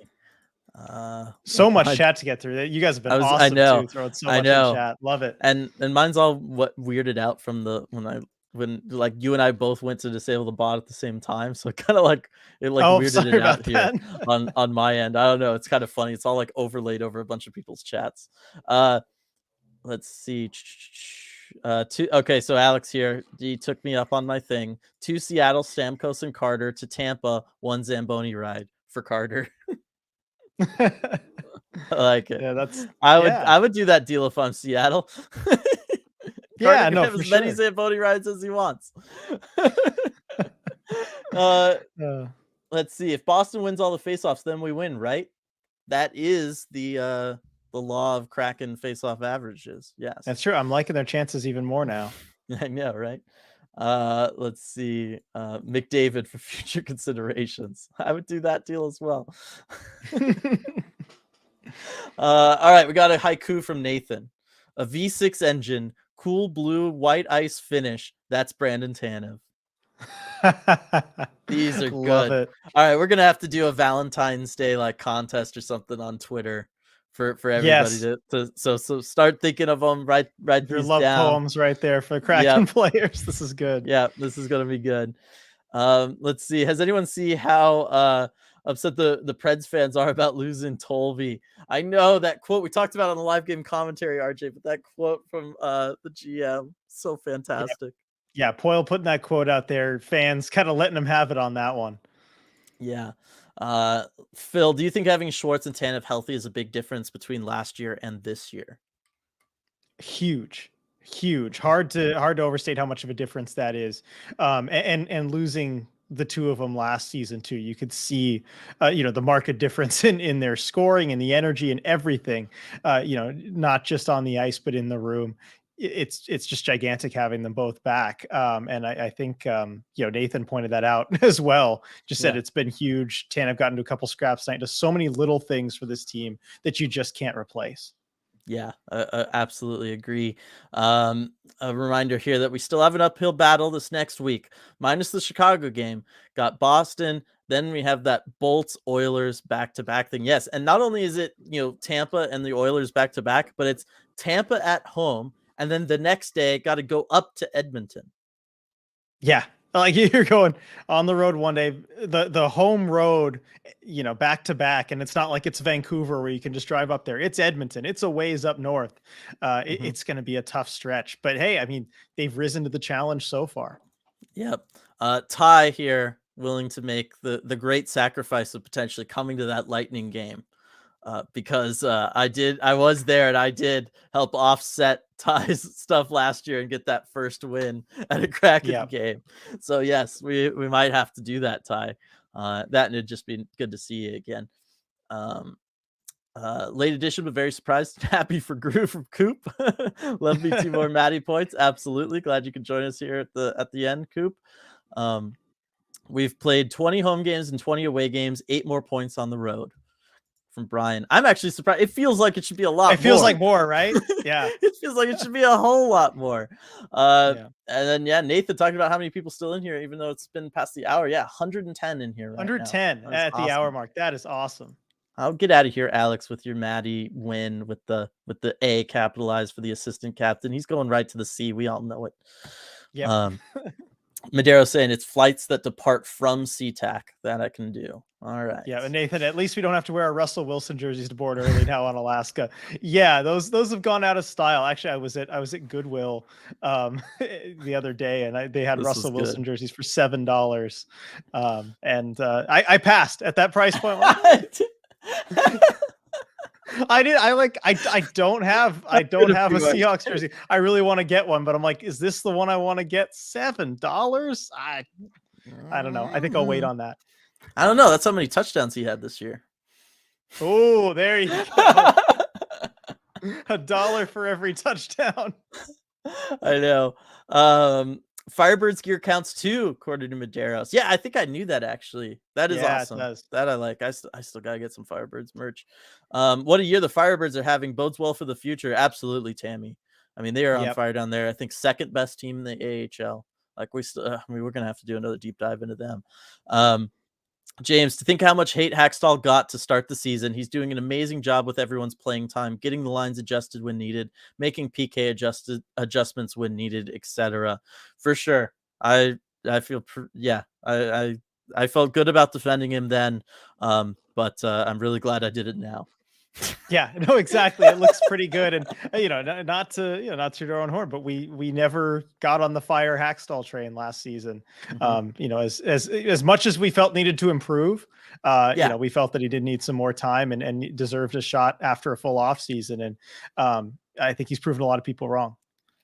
So much I, chat to get through. You guys have been I awesome know, too, throwing so I much in know. chat. Love it. And mine's all what weirded out from when like you and I both went to disable the bot at the same time, so it kind of like Oh, weirded sorry it out about here that. on my end. I don't know. It's kind of funny. It's all like overlaid over a bunch of people's chats. Uh, let's see. Two. Okay, so Alex here. He took me up on my thing. 2 Seattle, Stamkos and Carter to Tampa. 1 Zamboni ride for Carter. I like it. Yeah, that's I would do that deal if I'm Seattle. Carter yeah, can no, have for as many sure. Zamboni rides as he wants. uh, Uh, let's see. If Boston wins all the faceoffs, then we win, right? That is the law of Kraken faceoff averages. Yes. that's true. I'm liking their chances even more now. I know, right? Let's see. McDavid for future considerations. I would do that deal as well. All right, we got a haiku from Nathan. A V6 engine, cool blue, white ice finish. That's Brandon Tanev. These are Love good. it. All right, we're gonna have to do a Valentine's Day like contest or something on Twitter for everybody Yes. to so start thinking of them. Write Your these love down. poems right there for Yep, Kraken players. This is good. yeah, this is gonna be good. Let's see. Has anyone see how upset the Preds fans are about losing Tolby? I know that quote we talked about on the live game commentary, RJ, but that quote from the GM, so Yeah. fantastic. Yeah. Poyle putting that quote out there. Fans kind of letting them have it on that one. Yeah. Phil, do you think having Schwartz and Tanev healthy is a big difference between last year and this year? Huge, hard to overstate how much of a difference that is. And losing the two of them last season too, you could see the market difference in their scoring and the energy and everything, not just on the ice but in the room. It's just gigantic having them both back. And I think Nathan pointed that out as well. Just said Yeah. it's been huge. Tanev got into a couple scraps tonight. Just so many little things for this team that you just can't replace. Yeah, absolutely agree. A reminder here that we still have an uphill battle this next week, minus the Chicago game. Got Boston, then we have that Bolts Oilers back to back thing. Yes, and not only is it Tampa and the Oilers back to back, but it's Tampa at home, and then the next day got to go up to Edmonton. Yeah. Like you're going on the road one day, the home road, back to back. And it's not like it's Vancouver where you can just drive up there. It's Edmonton. It's a ways up north. It's going to be a tough stretch, but hey, I mean, they've risen to the challenge so far. Yep. Ty here willing to make the great sacrifice of potentially coming to that Lightning game. Because I was there and I did help offset Ty's stuff last year and get that first win at a Kraken game. So yes, we might have to do that, Ty. That and it'd just be good to see you again. Late edition, but very surprised. Happy for Groove from Coop. Love me 2 more Maddie points. Absolutely. Glad you could join us here at the end, Coop. We've played 20 home games and 20 away games, 8 more points on the road. From Brian. I'm actually surprised. It feels like it should be a lot more. It feels like more, right? Yeah. It feels like it should be a whole lot more. And then Nathan talking about how many people still in here, even though it's been past the hour. Yeah, 110 in here right 110 now. at the hour mark. That is awesome. I'll get out of here, Alex, with your Maddie win with the A capitalized for the assistant captain. He's going right to the C. We all know it. Yeah. Madero saying it's flights that depart from SeaTac that I can do. All right. Yeah, and Nathan, at least we don't have to wear our Russell Wilson jerseys to board early now on Alaska. Yeah, those have gone out of style. Actually, I was at Goodwill the other day, and they had Russell Wilson jerseys for $7. And I passed at that price point. I don't have a Seahawks jersey. I really want to get one, but I'm like, is this the one I want to get? $7? I don't know. I think I'll wait on that. I don't know. That's how many touchdowns he had this year. Oh, there you go. $1 for every touchdown. I know. Firebird's gear counts too, according to Maderos. Yeah, I think I knew that actually. That is awesome. That I like. I still gotta get some Firebirds merch. What a year the Firebirds are having bodes well for the future. Absolutely, Tammy. I mean, they are on fire down there. I think second best team in the AHL. Like we're gonna have to do another deep dive into them. James, to think how much hate Hackstall got to start the season. He's doing an amazing job with everyone's playing time, getting the lines adjusted when needed, making PK adjustments when needed, etc. For sure. I feel yeah. I felt good about defending him then, but I'm really glad I did it now. Yeah, no, exactly. It looks pretty good, and not to not to our own horn, but we never got on the fire Hackstall train last season. Mhm. As much as we felt needed to improve, Yeah, we felt that he did need some more time and deserved a shot after a full off season, and I think he's proven a lot of people wrong.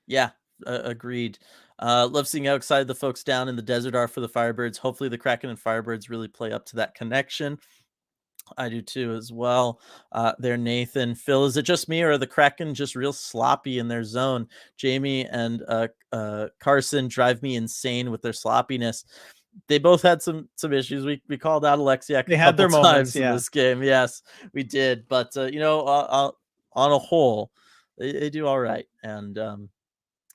yeah, agreed. Love seeing how excited the folks down in the desert are for the Firebirds. Hopefully, the Kraken and Firebirds really play up to that connection. I do too as well. There, Nathan. Phil, is it just me or are the Kraken just real sloppy in their zone? Jamie and Carson drive me insane with their sloppiness. They both had some issues. We called out Alexiak a They had couple their moments, times in yeah. this game. Yes, we did. But on a whole, they do all right. And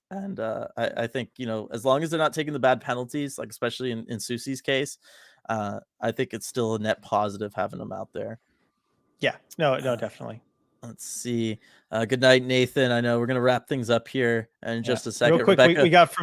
I think as long as they're not taking the bad penalties, like especially in Susie's case, I think it's still a net positive having them out there. Yeah, no, no, Uh, definitely. let's see. Good night, Nathan. I know we're gonna wrap things up here in Yeah. just a Real second. quick, we Rebecca. got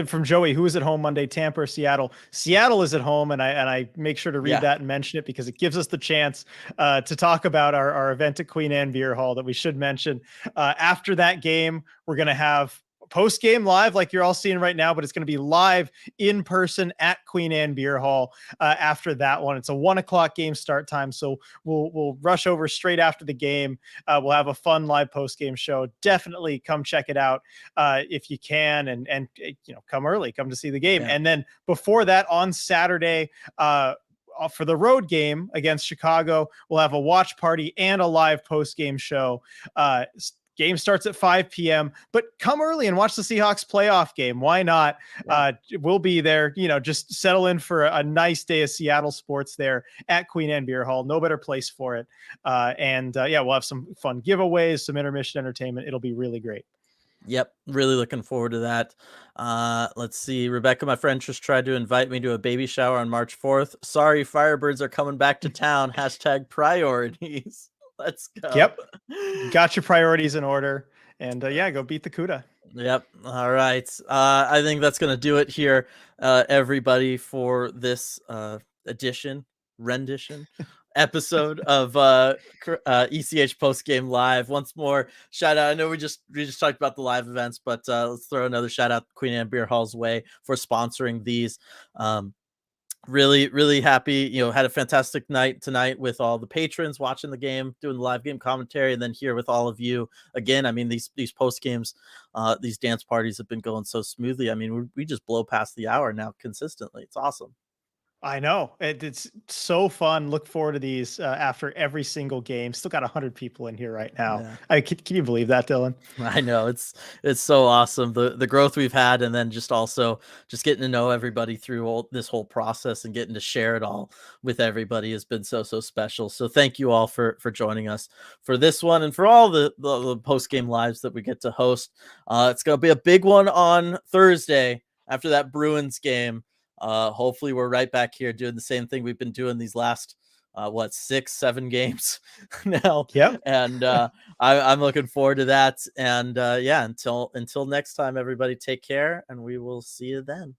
from Joey, who is at home Monday, Tampa or Seattle? Seattle is at home, and I make sure to read Yeah. that and mention it because it gives us the chance to talk about our event at Queen Anne Beer Hall that we should mention. After that game, we're gonna have post game live like you're all seeing right now, but it's going to be live in person at Queen Anne Beer Hall after that one. It's a 1 o'clock game start time, so we'll rush over straight after the game. We'll have a fun live post game show. Definitely come check it out if you can, and come early, come to see the game. Yeah. And then before that, on Saturday, for the road game against Chicago, we'll have a watch party and a live post game show. Game starts at 5 p.m., but come early and watch the Seahawks playoff game. Why not? Yeah. We'll be there, just settle in for a nice day of Seattle sports there at Queen Anne Beer Hall. No better place for it. Yeah, we'll have some fun giveaways, some intermission entertainment. It'll be really great. Yep, really looking forward to that. Let's see. Rebecca, my friend, just tried to invite me to a baby shower on March 4th. Sorry, Firebirds are coming back to town. Hashtag priorities. Let's go. Yep. Got your priorities in order. And yeah, go beat the CUDA. Yep. All right. I think that's going to do it here, everybody, for this rendition episode of ECH Post Game Live. Once more, shout out. I know we just talked about the live events, but let's throw another shout out Queen Anne Beer Hall's way for sponsoring these. Really happy, had a fantastic night tonight with all the patrons watching the game, doing the live game commentary, and then here with all of you again. I mean, these post games, these dance parties have been going so smoothly. I mean, we just blow past the hour now consistently. It's awesome. I know it's so fun. Look forward to these after every single game. Still got 100 people in here right now. Yeah. Can you believe that, Dylan? I know it's so awesome, the growth we've had, and then just also just getting to know everybody through this whole process and getting to share it all with everybody has been so special. So thank you all for joining us for this one and for all the post game lives that we get to host. It's gonna be a big one on Thursday after that Bruins game. Hopefully we're right back here doing the same thing we've been doing these last 6-7 games now. Yep. And I'm looking forward to that. And yeah, until next time, everybody, take care, and we will see you then.